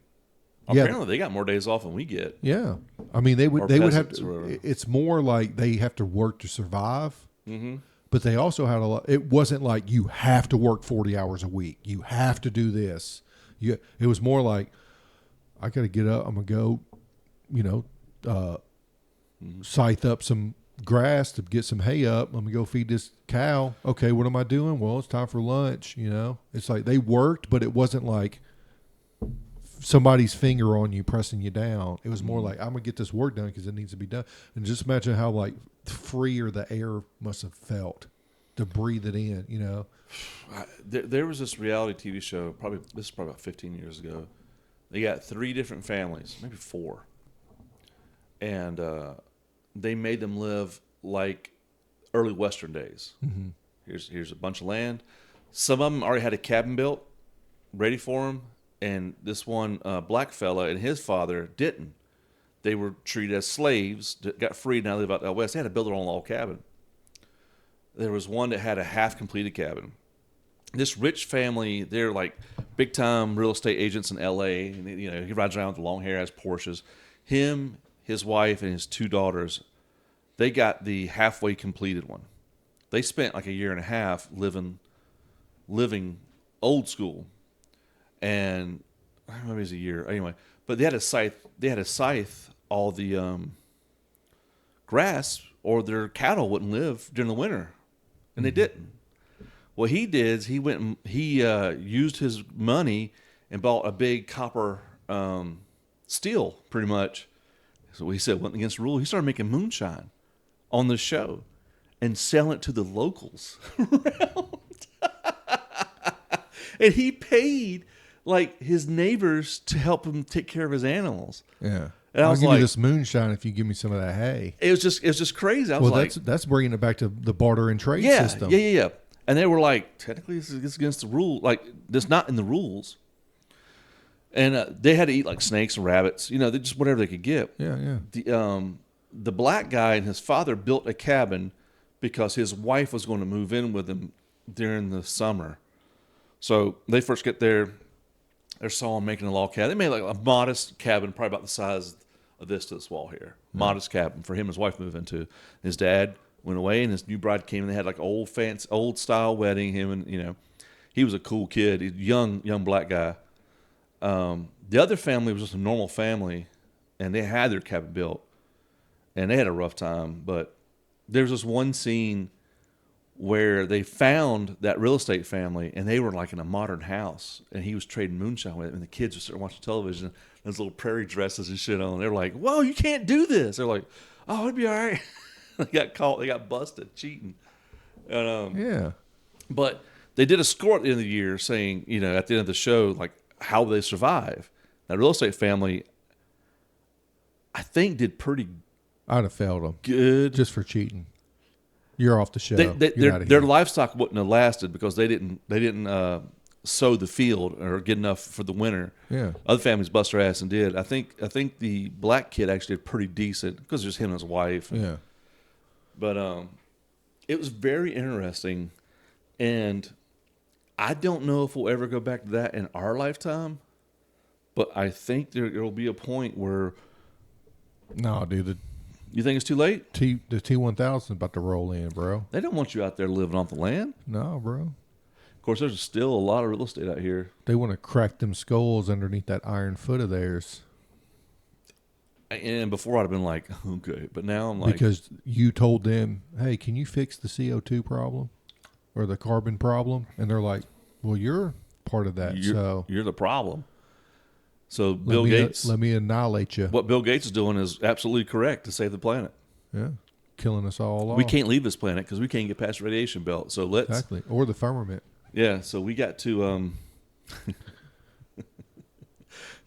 Apparently, they got more days off than we get. yeah. I mean, they would have peasants or to. whatever. It's more like they have to work to survive. Mm-hmm. But they also had a lot. It wasn't like you have to work 40 hours a week. You have to do this. It was more like I got to get up. I'm gonna go, scythe up some grass to get some hay up. Let me go feed this cow. Okay, what am I doing? Well, it's time for lunch. It's like they worked, but it wasn't like somebody's finger on you pressing you down. It was more like I'm gonna get this work done because it needs to be done. And just imagine how like freer the air must have felt to breathe it in. There was this reality TV show. This is probably about 15 years ago. They got 3 different families, maybe 4, and they made them live like early Western days. Mm-hmm. Here's a bunch of land. Some of them already had a cabin built, ready for them, and this one black fella and his father didn't. They were treated as slaves, got freed, now live out west. They had to build their own log cabin. There was one that had a half-completed cabin. This rich family, they're like big-time real estate agents in L.A. And, he rides around with long hair, has Porsches. Him, his wife, and his 2 daughters They got the halfway completed one. They spent like a year and a half living old school, and maybe it was a year anyway. But they had a scythe. They had to scythe all the grass, or their cattle wouldn't live during the winter, and they didn't. What he did is he went and he used his money and bought a big copper steel, pretty much. So he said went against the rule. He started making moonshine on the show and selling it to the locals around. And he paid like his neighbors to help him take care of his animals. Yeah. And I I'll was give like, you this moonshine if you give me some of that hay. it was just crazy. I was Well, like, that's bringing it back to the barter and trade yeah, system. yeah. And they were like, technically, this is against the rule. Like, that's not in the rules. And they had to eat like snakes and rabbits. You know, they just whatever they could get. Yeah. The black guy and his father built a cabin because his wife was going to move in with him during the summer. So they first get there. They saw him making a log cabin. They made like a modest cabin, probably about the size of this to this wall here. Modest cabin for him and his wife to move into. His dad went away, and his new bride came, and they had like old style wedding. Him and he was a cool kid, he's a young black guy. The other family was just a normal family, and they had their cabin built, and they had a rough time. But there's this one scene where they found that real estate family, and they were like in a modern house, and he was trading moonshine with them, and the kids were sitting watching television, those little prairie dresses and shit on. They're like, "Whoa, you can't do this." They're like, "Oh, it'd be all right." They got caught. They got busted cheating. And, Yeah. but they did a score at the end of the year saying, at the end of the show, like how they survive. That real estate family, I think, did pretty I'd have failed them good. just for cheating. You're off the show. Their livestock wouldn't have lasted because they didn't sow the field or get enough for the winter. Yeah. Other families bust their ass and did. I think the black kid actually did pretty decent because it was him and his wife. Yeah. But it was very interesting, and I don't know if we'll ever go back to that in our lifetime. But I think there will be a point where. No, dude. You think it's too late? The T1000 is about to roll in, bro. They don't want you out there living off the land. No, bro. Of course, there's still a lot of real estate out here. They want to crack them skulls underneath that iron foot of theirs. And before I'd have been like, okay, but now I'm like, because you told them, hey, can you fix the CO2 problem or the carbon problem? And they're like, well, you're part of that. You're the problem. So let me annihilate you. What Bill Gates is doing is absolutely correct to save the planet. Yeah. Killing us all off. We can't leave this planet because we can't get past the radiation belt. So let's. Exactly. Or the firmament. Yeah. So we got to,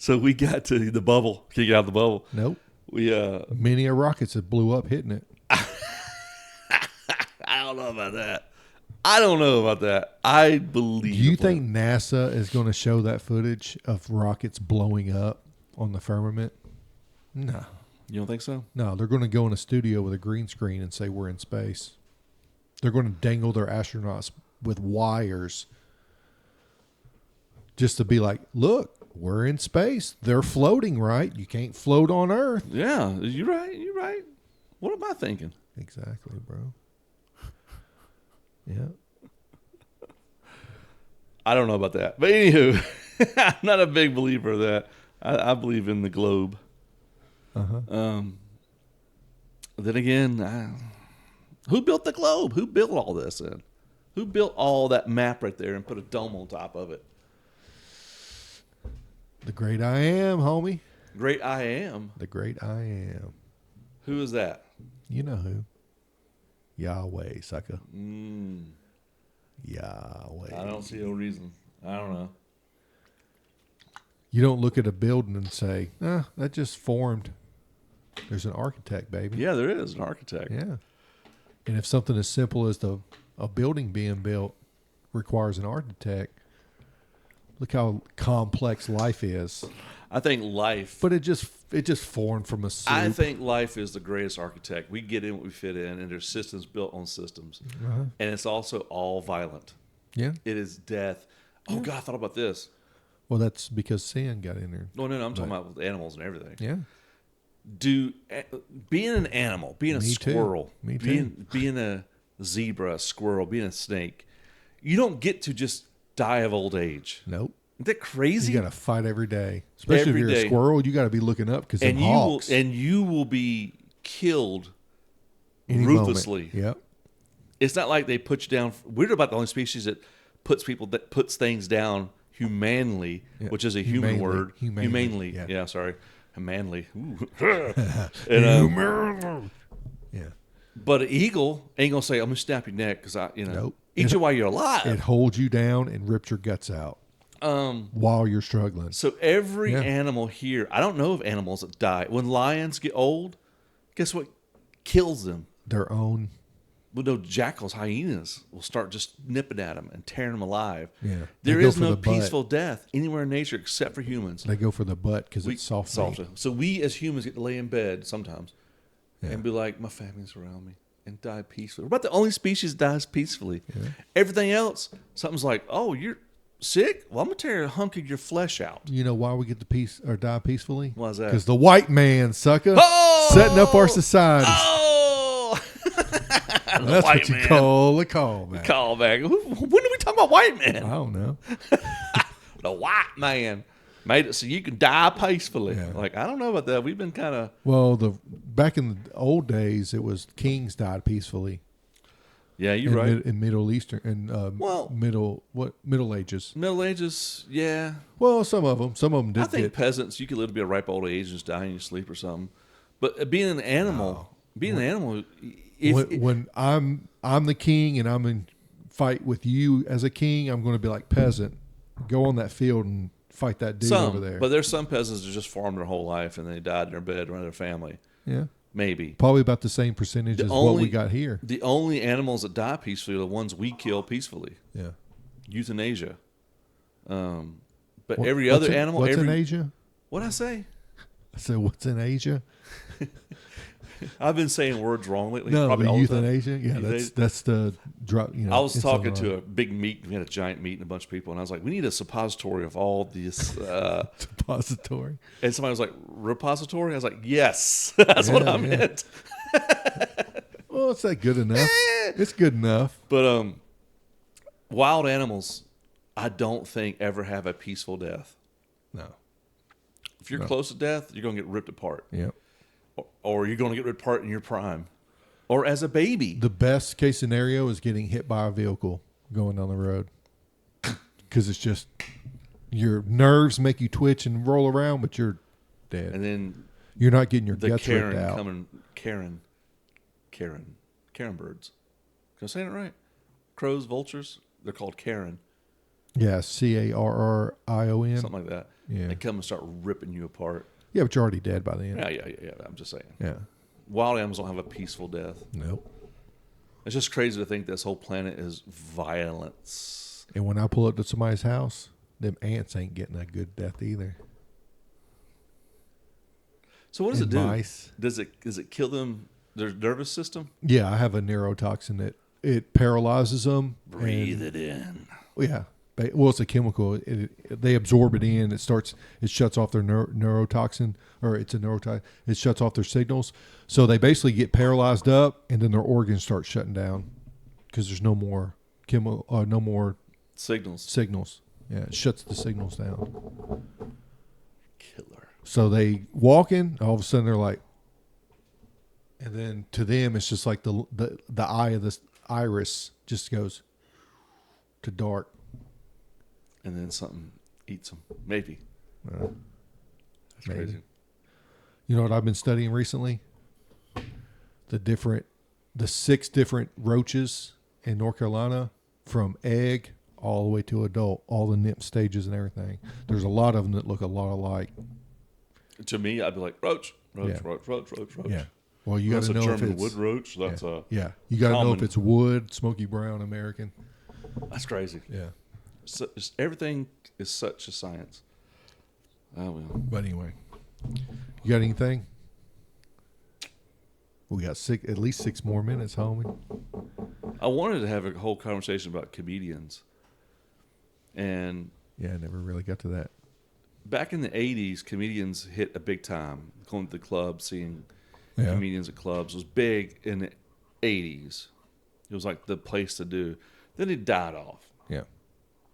we got to the bubble. Can't get out of the bubble. Nope. We, many a rockets that blew up hitting it. I don't know about that. I believe. Do you think NASA is going to show that footage of rockets blowing up on the firmament? No. You don't think so? No, they're going to go in a studio with a green screen and say we're in space. They're going to dangle their astronauts with wires just to be like, look, we're in space. They're floating, right? You can't float on Earth. Yeah, you're right. What am I thinking? Exactly, bro. Yeah. I don't know about that. But anywho, I'm not a big believer of that. I believe in the globe. Uh-huh. Then again, who built the globe? Who built all this in? Who built all that map right there and put a dome on top of it? The great I am, homie. Great I am. The great I am. Who is that? You know who. Yahweh, sucker. Yahweh. I don't see no reason. I don't know. You don't look at a building and say, that just formed. There's an architect, baby. Yeah, there is an architect. Yeah. And if something as simple as a building being built requires an architect, look how complex life is. I think life. But it just formed from a soup. I think life is the greatest architect. We get in what we fit in, and there's systems built on systems. Uh-huh. And it's also all violent. Yeah. It is death. Oh, God, I thought about this. Well, that's because sin got in there. No, I'm talking about with animals and everything. Yeah. being an animal, being a Me too. squirrel, Me too. being a zebra, a squirrel, being a snake, you don't get to just die of old age. Nope. Isn't that crazy? You got to fight every day, especially Every if you're day. a squirrel. You got to be looking up because and hawks. you will be killed Any ruthlessly. moment. Yep. It's not like they put you down. We're about the only species that puts things down humanely, Yeah. which is a human Humanely. word. Humanely. Yeah, sorry. Manly. Yeah. But an eagle ain't gonna say, "I'm gonna snap your neck because Nope. eat you while you're alive." It holds you down and rips your guts out while you're struggling. So every Yeah. animal here, I don't know of animals that die. When lions get old, guess what kills them? Their own. Well, no, jackals, hyenas will start just nipping at them and tearing them alive. Yeah. There They go is for no the butt. peaceful death anywhere in nature except for humans. They go for the butt because it's soft. meat. So we as humans get to lay in bed sometimes Yeah. and be like, my family's around me and die peacefully. We're about the only species that dies peacefully. Yeah. Everything else, something's like, oh, you're sick? Well, I'm going to tear a hunk of your flesh out. You know why we get to peace or die peacefully? Why's that? Because the white man, sucker, Oh! setting up our society. Oh! That's white what you man. call a callback. Call back. When do we talk about white I man? don't know. The white man made it so you can die peacefully. Yeah. Like, I don't know about that. We've been kind of... Well, back in the old days, it was kings died peacefully. Yeah, you're right. In Middle Eastern and Well- Middle Ages. Middle Ages, yeah. Well, some of them did I think get. peasants, you could live to be a ripe old age and just die in your sleep or something. But being an animal, When I'm the king and I'm in fight with you as a king, I'm going to be like peasant. Go on that field and fight that dude over there. but there's some peasants that just farmed their whole life and they died in their bed around their family. Yeah, Maybe. probably about the same percentage as what we got here. The only animals that die peacefully are the ones we kill peacefully. Yeah. Euthanasia. But What- every what's other in- animal. What's in Asia? What'd I say? I said, what's in Asia? I've been saying words wrong lately. No, probably the all the time. euthanasia. Yeah, that's the drug. You know, I was talking insulin. to a big meet. We had a giant meet and a bunch of people, and I was like, "We need a suppository of all these." Suppository. And somebody was like, "Repository." I was like, "Yes, that's what I Yeah, yeah. meant." Well, it's that good enough. It's good enough. But wild animals, I don't think ever have a peaceful death. No. If you're close to death, you're gonna get ripped apart, Yep. or you're gonna get ripped apart in your prime, or as a baby. The best case scenario is getting hit by a vehicle going down the road, because it's just your nerves make you twitch and roll around, but you're dead. And then You're not getting your the guts ripped Karen out. coming, Karen birds. Can I say it right? Crows, vultures. They're called Karen, Yeah, CARRION. something like that. Yeah. They come and start ripping you apart. Yeah, but you're already dead by the end. Yeah. I'm just saying. Yeah. Wild animals don't have a peaceful death. Nope. It's just crazy to think this whole planet is violence. And when I pull up to somebody's house, them ants ain't getting a good death either. So what does And it do? mice. Does it kill them? Their nervous system? Yeah, I have a neurotoxin that it paralyzes them. Breathe it in. Yeah. Well, it's a chemical. They absorb it in. It shuts off their neurotoxin, or it's a neurotoxin. It shuts off their signals. So they basically get paralyzed up, and then their organs start shutting down because there's no more no more Signals. Yeah, it shuts the signals down. Killer. So they walk in, all of a sudden they're like, and then to them it's just like the eye of this iris just goes to dark. And then something eats them. Maybe. That's Maybe. crazy. You know what I've been studying recently? The 6 different roaches in North Carolina, from egg all the way to adult, all the nip stages and everything. There's a lot of them that look a lot alike. To me, I'd be like, roach. Yeah. Roach. Yeah. Well, you got That's to a know German if it's wood roach. That's yeah. You got to know if common. it's wood, smoky brown, American. that's crazy. Yeah. So, everything is such a science. Oh well. But anyway, you got anything? We got at least 6 more minutes, homie. I wanted to have a whole conversation about comedians, and Yeah, I never really got to that. back in the 80s, comedians hit a big time. Going to the club, seeing Yeah. comedians at clubs was big in the 80s. It was like the place to do. Then it died off. Yeah.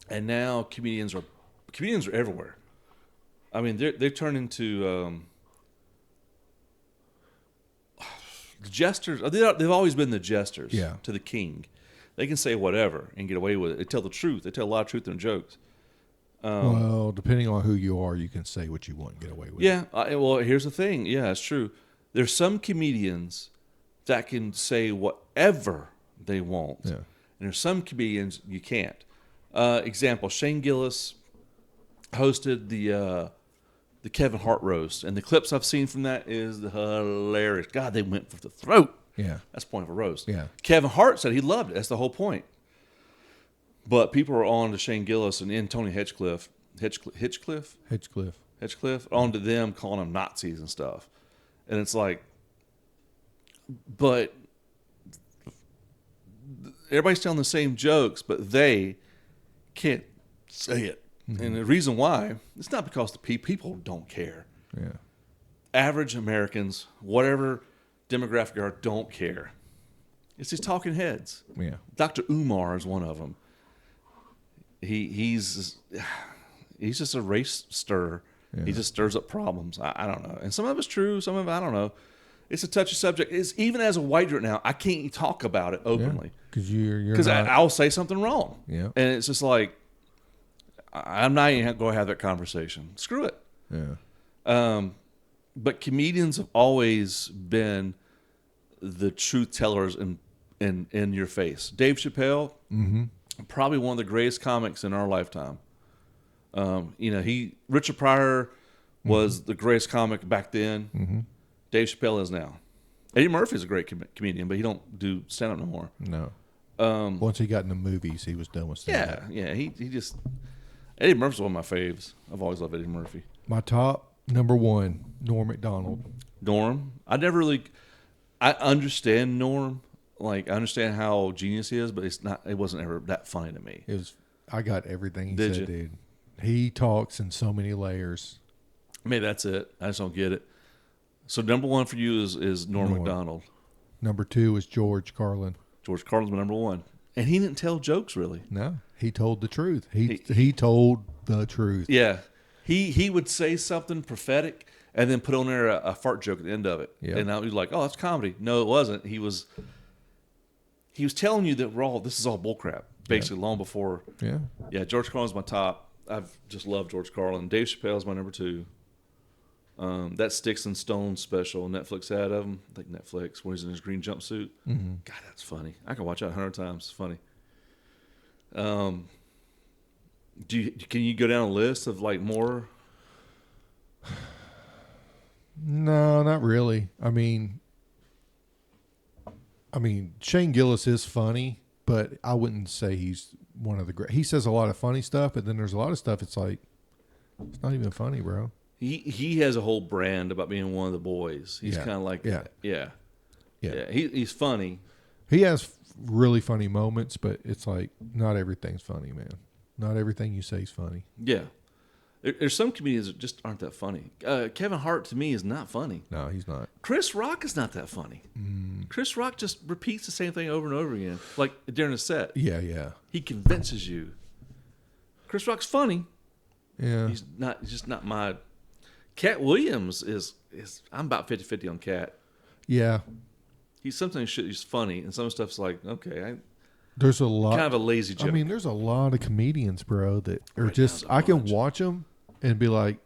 And now comedians are everywhere. I mean, they turn into the jesters. They've always been the jesters Yeah. to the king. They can say whatever and get away with it. They tell the truth. They tell a lot of truth in their jokes. Well, depending on who you are, you can say what you want and get away with it. Yeah. Well, here's the thing. Yeah, it's true. There's some comedians that can say whatever they want. Yeah. And there's some comedians you can't. Example, Shane Gillis hosted the Kevin Hart roast, and the clips I've seen from that is hilarious. God, they went for the throat. Yeah. That's the point of a roast. Yeah. Kevin Hart said he loved it. That's the whole point. But people are on to Shane Gillis and Tony Hinchcliffe, on to them calling them Nazis and stuff. And it's like, but everybody's telling the same jokes, but they can't say it. Mm-hmm. And the reason why, it's not because the people don't care. Yeah. Average Americans, whatever demographic you are, don't care. It's these talking heads. Yeah. Dr. Umar is one of them. He's just a race stirrer. Yeah. He just stirs up problems. I don't know. And some of it's true, some of it I don't know. It's a touchy subject. Even as a white dude now, I can't talk about it openly. Because because I'll say something wrong. Yeah. And it's just like, I'm not even going to have that conversation. Screw it. Yeah. But comedians have always been the truth tellers in your face. Dave Chappelle, probably one of the greatest comics in our lifetime. Richard Pryor was the greatest comic back then. Mm-hmm. Dave Chappelle is now. Eddie Murphy's a great comedian, but he don't do stand-up no more. No. Once he got into movies, he was done with stand-up. Yeah. He just... Eddie Murphy's one of my faves. I've always loved Eddie Murphy. My top number one, Norm Macdonald. Norm? I understand Norm. Like, I understand how genius he is, but it wasn't ever that funny to me. I got everything he said, dude. He talks in so many layers. Maybe that's it. I just don't get it. So number one for you is Norm Macdonald. Number two is George Carlin. George Carlin's my number one. And he didn't tell jokes, really. No, he told the truth. He told the truth. Yeah. He would say something prophetic and then put on there a fart joke at the end of it. Yeah. And I was like, oh, that's comedy. No, it wasn't. He was telling you that this is all bullcrap, basically, long before. Yeah. Yeah, George Carlin's my top. I've just loved George Carlin. Dave Chappelle's my number two. That Sticks and Stones special Netflix had of him, I think Netflix, when he's in his green jumpsuit. Mm-hmm. God, that's funny. I can watch that 100 times. It's funny. Can you go down a list of like more? No, not really. I mean, Shane Gillis is funny, but I wouldn't say he's one of the great. He says a lot of funny stuff, but then there's a lot of stuff it's like, it's not even funny, bro. He has a whole brand about being one of the boys. He's kind of like, yeah. He's funny. He has really funny moments, but it's like not everything's funny, man. Not everything you say is funny. Yeah. There's some comedians that just aren't that funny. Kevin Hart, to me, is not funny. No, he's not. Chris Rock is not that funny. Chris Rock just repeats the same thing over and over again, like during a set. Yeah. He convinces you. Chris Rock's funny. Yeah. He's just not my... Cat Williams is I'm about 50-50 on Cat. Yeah. He's funny, and some stuff's like, okay, there's a lot... kind of a lazy joke. I mean, there's a lot of comedians, bro, that are just... I can watch them and be like,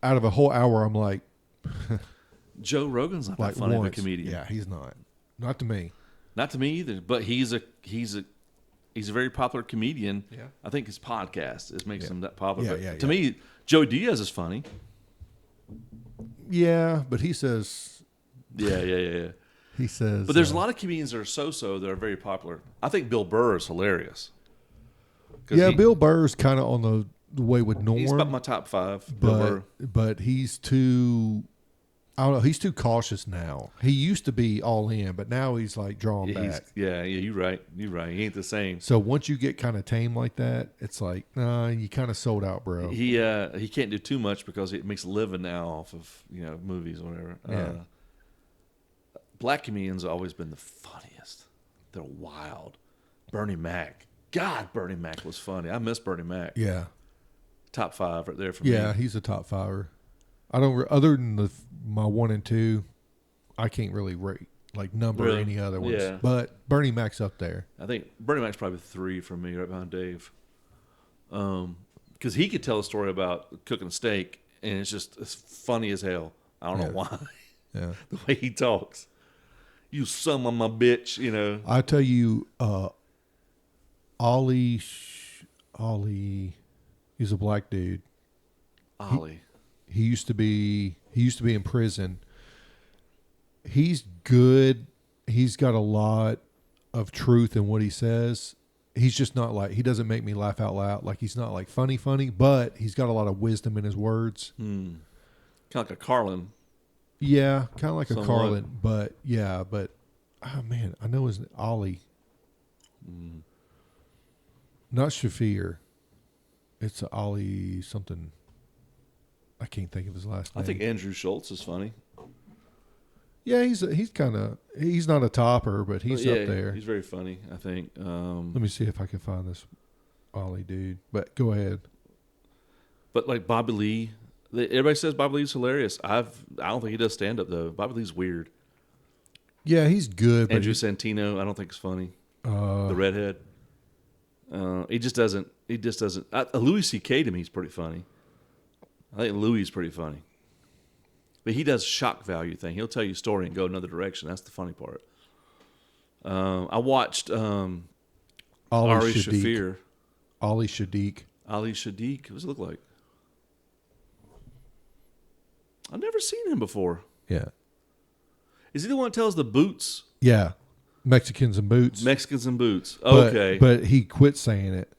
out of a whole hour, I'm like... Joe Rogan's not that funny of a comedian. Yeah, he's not. Not to me. Not to me either, but he's a very popular comedian. Yeah. I think his podcast makes him that popular. Yeah. To me, Joey Diaz is funny. Yeah, but he says... Yeah. He says... But there's a lot of comedians that are so-so that are very popular. I think Bill Burr is hilarious. Yeah, Bill Burr's kind of on the way with Norm. He's about my top five. But he's too... I don't know. He's too cautious now. He used to be all in, but now he's like drawing back. Yeah, you're right. You're right. He ain't the same. So once you get kind of tame like that, it's like, nah, you kind of sold out, bro. He can't do too much because it makes a living now off of movies or whatever. Yeah. Black comedians have always been the funniest. They're wild. Bernie Mac. God, Bernie Mac was funny. I miss Bernie Mac. Yeah. Top 5 right there for me. Yeah, he's a top fiver. I don't. Other than my 1 and 2, I can't really rate number Really? any other ones. Yeah. But Bernie Mac's up there. I think Bernie Mac's probably 3 for me, right behind Dave. Because he could tell a story about cooking a steak, and it's funny as hell. I don't know why. Yeah. The way he talks. You son of my bitch, I tell you, Ollie, he's a black dude. Ollie. He used to be in prison. He's good. He's got a lot of truth in what he says. He's just not he doesn't make me laugh out loud. He's not funny, but he's got a lot of wisdom in his words. Kind of like a Carlin. Yeah, kind of like Somewhat. a Carlin, but oh man, I know his Ollie. Not Shafir. It's Ollie something. I can't think of his last name. I think Andrew Schultz is funny. Yeah, he's not a topper, but he's up there. He's very funny, I think. Let me see if I can find this Ollie dude. But go ahead. But like Bobby Lee, everybody says Bobby Lee's hilarious. I don't think he does stand up though. Bobby Lee's weird. Yeah, he's good. Andrew Santino, I don't think is funny. The redhead. He just doesn't. Louis C.K. to me is pretty funny. I think Louis is pretty funny. But he does shock value thing. He'll tell you a story and go another direction. That's the funny part. I watched Ari Shaffir. Ali Shadiq. Ali Shadiq. What does it look like? I've never seen him before. Yeah. Is he the one that tells the boots? Yeah. Mexicans and boots. Mexicans and boots. Okay. But he quit saying it.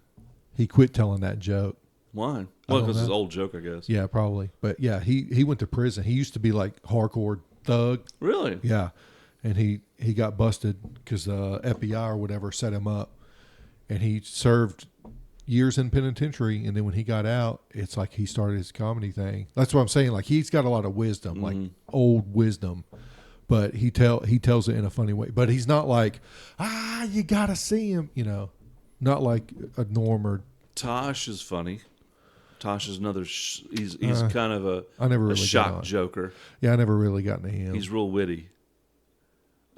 He quit telling that joke. Why? Well, because it's an old joke, I guess. Yeah, probably. But yeah, he went to prison. He used to be hardcore thug. Really? Yeah. And he got busted because the FBI or whatever set him up. And he served years in penitentiary. And then when he got out, it's like he started his comedy thing. That's what I'm saying. He's got a lot of wisdom, old wisdom. But he tells it in a funny way. But he's not you got to see him, Not like a Norm or... Tosh is funny. Tosh is another... he's kind of I never really a shock joker. Yeah, I never really got into him. He's real witty.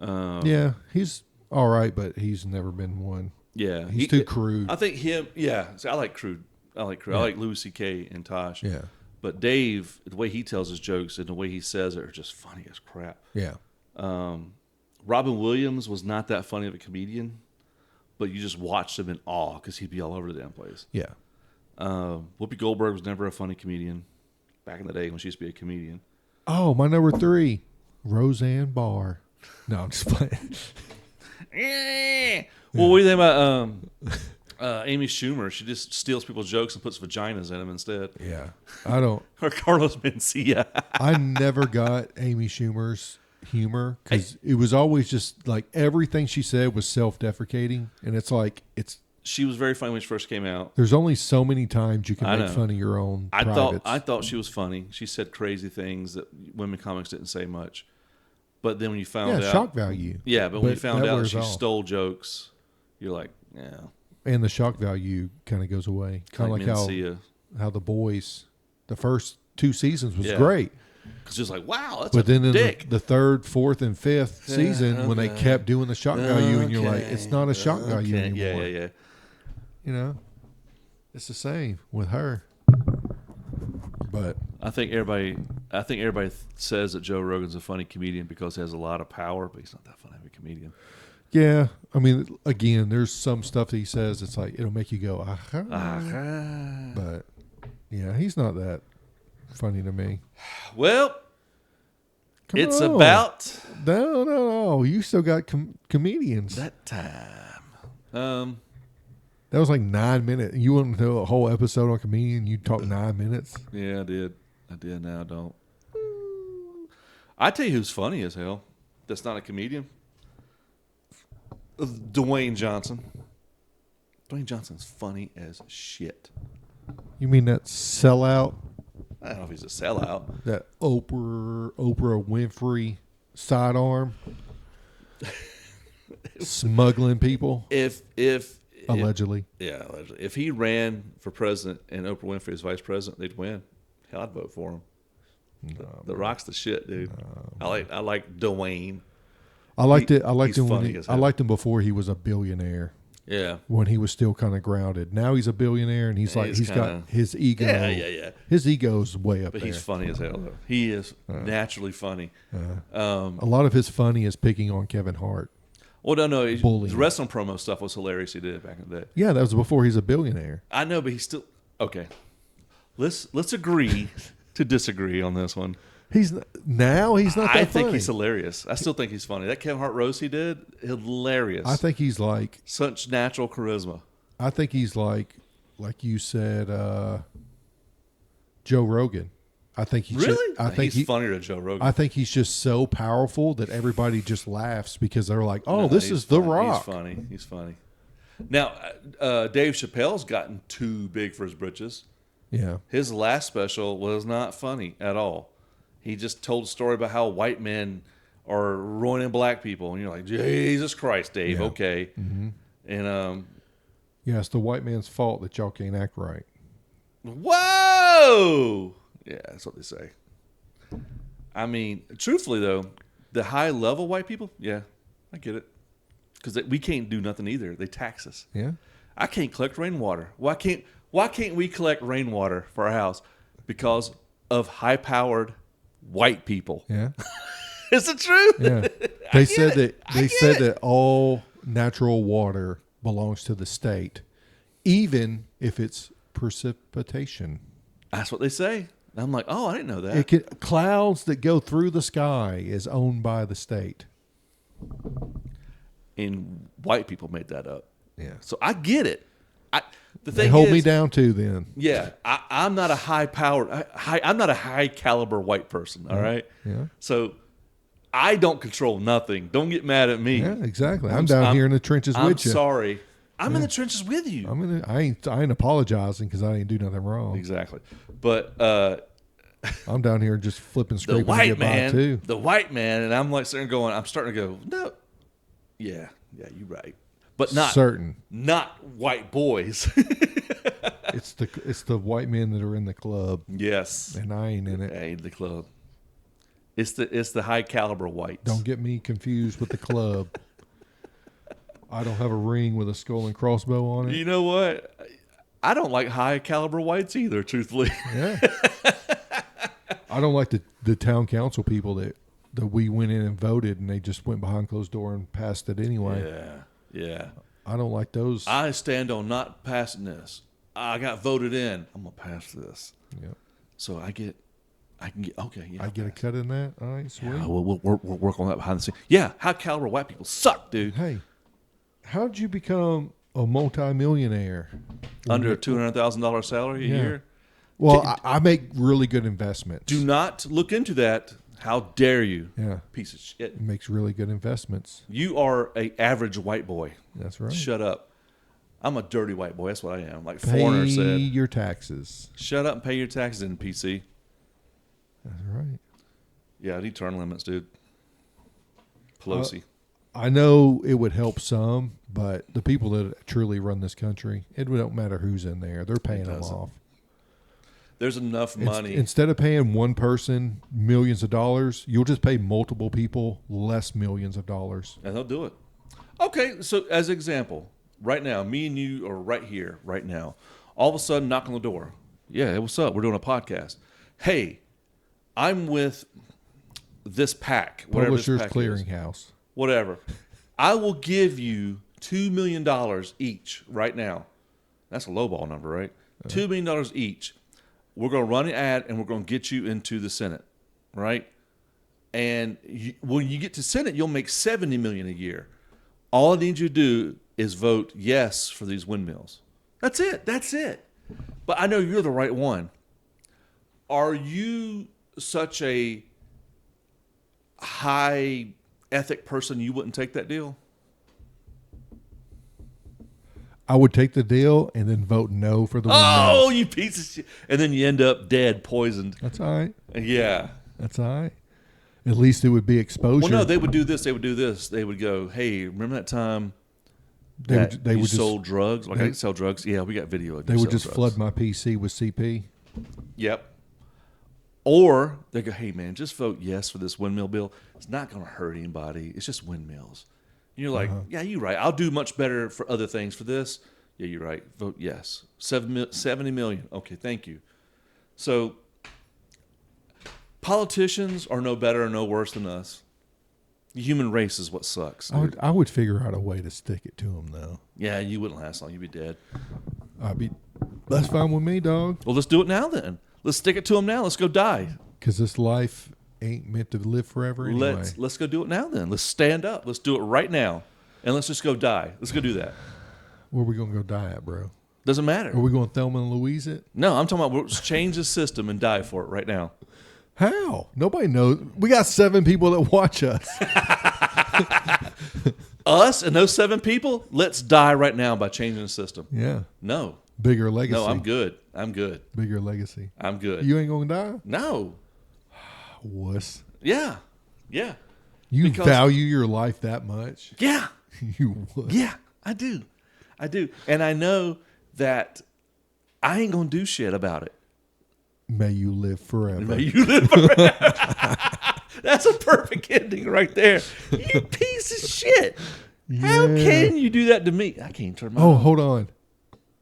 Yeah, he's all right, but he's never been one. Yeah. He's too crude. I think him... Yeah. See, I like crude. Yeah. I like Louis C.K. and Tosh. Yeah. But Dave, the way he tells his jokes and the way he says it are just funny as crap. Yeah. Robin Williams was not that funny of a comedian, but you just watched him in awe because he'd be all over the damn place. Yeah. Whoopi Goldberg was never a funny comedian back in the day when she used to be a comedian. Oh, my number 3, Roseanne Barr. No, I'm just playing. Well, what do you think about Amy Schumer? She just steals people's jokes and puts vaginas in them instead. Yeah. I don't. Or Carlos Mencia. I never got Amy Schumer's humor because it was always just everything she said was self-deprecating. And She was very funny when she first came out. There's only so many times you can I make know. fun of your own I privates. thought she was funny. She said crazy things that women comics didn't say much. But then when you found out... shock value. Yeah, but when you found that out wears she off. stole jokes, you're like, yeah. And the shock value kind of goes away. Kind of like Mencia. how The Boys, the first 2 seasons was Yeah. great. Because it's like, wow, that's But then in dick. the 3rd, 4th, and 5th season, when they kept doing the shock value, and you're like, it's not a shock value anymore. Yeah. It's the same with her. But I think everybody says that Joe Rogan's a funny comedian because he has a lot of power, but he's not that funny of a comedian. yeah, I mean, again, there's some stuff that he says. It's it'll make you go, aha. But yeah, he's not that funny to me. Well, Come it's on. about No. You still got comedians. that time. That was 9 minutes. You want to do a whole episode on comedian? You talk 9 minutes. Yeah, I did. Now I don't. I tell you who's funny as hell. That's not a comedian. Dwayne Johnson. Dwayne Johnson's funny as shit. You mean that sellout? I don't know if he's a sellout. That Oprah Winfrey sidearm? Smuggling people? Allegedly. Allegedly. If he ran for president and Oprah Winfrey was vice president, they'd win. Hell, I'd vote for him. The Rock's the shit, dude. I like Dwayne. I liked him funny as hell. I liked him before he was a billionaire. Yeah. When he was still kind of grounded. Now he's a billionaire and he's got his ego. Yeah. His ego's way up But there. he's funny as hell, though. He is naturally funny. A lot of his funny is picking on Kevin Hart. Well, no. Bullying. The wrestling promo stuff was hilarious he did back in the day. Yeah, that was before he's a billionaire. I know, but he's still... Okay. Let's agree to disagree on this one. He's not that I funny. think he's hilarious. I still think he's funny. That Kevin Hart roast he did, hilarious. I think he's like... Such natural charisma. I think he's like you said, Joe Rogan. I think he's Really? I think he's funnier than Joe Rogan. I think he's just so powerful that everybody just laughs because they're like, "Oh, this is The Rock." He's funny. Now, Dave Chappelle's gotten too big for his britches. Yeah. His last special was not funny at all. He just told a story about how white men are ruining black people, and you're like, Jesus Christ, Dave. Yeah. Okay. Mm-hmm. And Yeah, it's the white man's fault that y'all can't act right. whoa, yeah, that's what they say. I mean, truthfully though, the high level white people, yeah, I get it, because we can't do nothing either. They tax us. Yeah. I can't collect rainwater. Why can't we collect rainwater for our house? Because of high powered white people. Yeah. Is it true? Yeah. They said that all natural water belongs to the state, even if it's precipitation. That's what they say. I'm like, oh, I didn't know that. Clouds that go through the sky is owned by the state. And white people made that up. Yeah. So I get it. The They thing hold is, me down too then. Yeah, I'm not a I'm not a high caliber white person. All right. Yeah. So I don't control nothing. Don't get mad at me. Yeah, exactly. I'm down here in the trenches with you. I'm sorry. I'm in the trenches with you. I ain't apologizing because I didn't do nothing wrong. Exactly. But I'm down here just flipping, the scraping to white get man, by too. the white man, and I'm like sitting there going, I'm starting to go, no, yeah, you're right, but not white boys. It's the white men that are in the club. Yes, And I ain't in it. I ain't the club. It's the high caliber whites. Don't get me confused with the club. I don't have a ring with a skull and crossbow on it. You know what? I don't like high caliber whites either, truthfully. Yeah. I don't like the town council people that we went in and voted and they just went behind closed door and passed it anyway. Yeah. I don't like those. I stand on not passing this. I got voted in. I'm gonna pass this. Yeah. So I can get okay. Yeah, I get a cut in that. All right, sweet. Yeah, we'll work on that behind the scenes. Yeah, high caliber white people suck, dude. Hey, how did you become a multimillionaire? Under a $200,000 salary a year. Well, I make really good investments. Do not look into that. How dare you? Yeah. Piece of shit. It makes really good investments. You are a average white boy. That's right. Shut up. I'm a dirty white boy. That's what I am. Like Pay Foreigner said. your taxes. Shut up and pay your taxes in PC. That's right. Yeah, I need term limits, dude. Pelosi. I know it would help some, but the people that truly run this country, it don't matter who's in there. They're paying them off. There's enough money. Instead of paying one person millions of dollars, you'll just pay multiple people less millions of dollars. And they'll do it. Okay, so as an example, right now, me and you are right here, right now. All of a sudden, knock on the door. Yeah, hey, what's up? We're doing a podcast. Hey, I'm with this pack. Publishers Clearinghouse. Whatever. I will give you $2 million each right now. That's a lowball number, right? $2 million each. We're going to run an ad, and we're going to get you into the Senate, right? And when you get to Senate, you'll make $70 million a year. All I need you to do is vote yes for these windmills. That's it. That's it. But I know you're the right one. Are you such a high ethic person, you wouldn't take that deal? I would take the deal and then vote no for the Oh, windmills. you piece of shit. And then you end up dead, poisoned. That's all right. Yeah. That's all right. At least it would be exposure. Well, no, they would do this. They would do this. They would go, hey, remember that time they that would, they you would sold drugs? Like, I they- didn't sell drugs. Yeah, we got video of They you would selling just drugs. flood my PC with CP. Yep. Or they go, hey, man, just vote yes for this windmill bill. It's not going to hurt anybody. It's just windmills. And you're like, yeah, you're right. I'll do much better for other things. For this, yeah, you're right. Vote yes. 70 million. Okay, thank you. So politicians are no better or no worse than us. The human race is what sucks. Dude. I would figure out a way to stick it to them, though. Yeah, you wouldn't last long. You'd be dead. That's fine with me, dog. Well, let's do it now then. Let's stick it to them now. Let's go die. Because this life ain't meant to live forever anyway. Let's go do it now then. Let's stand up. Let's do it right now. And let's just go die. Let's go do that. Where are we going to go die at, bro? Doesn't matter. Are we going to Thelma and Louise it? No, I'm talking about let's change the system and die for it right now. How? Nobody knows. We got 7 people that watch us. Us and those 7 people, let's die right now by changing the system. Yeah. No. Bigger legacy. No, I'm good. I'm good. Bigger legacy. I'm good. You ain't going to die? No. Wuss. Yeah. Yeah. You Because- value your life that much? Yeah. You would. Yeah. I do. I do. And I know that I ain't going to do shit about it. May you live forever. May you live forever. That's a perfect ending right there. You piece of shit. How Yeah. can you do that to me? I can't turn my Oh, hold on.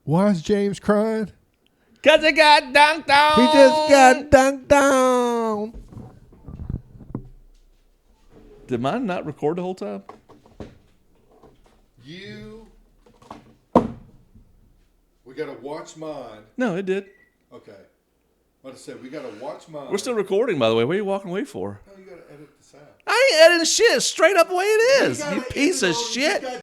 Why is James crying? Because I got dunked on. He just got dunked down. Did mine not record the whole time? We got to watch mine. No, it did. Okay. Like I said, we got to watch mine. We're still recording, by the way. What are you walking away for? No, you got to edit this out. I ain't editing shit. It's straight up the way it is. gotta You piece edit of all- you shit. got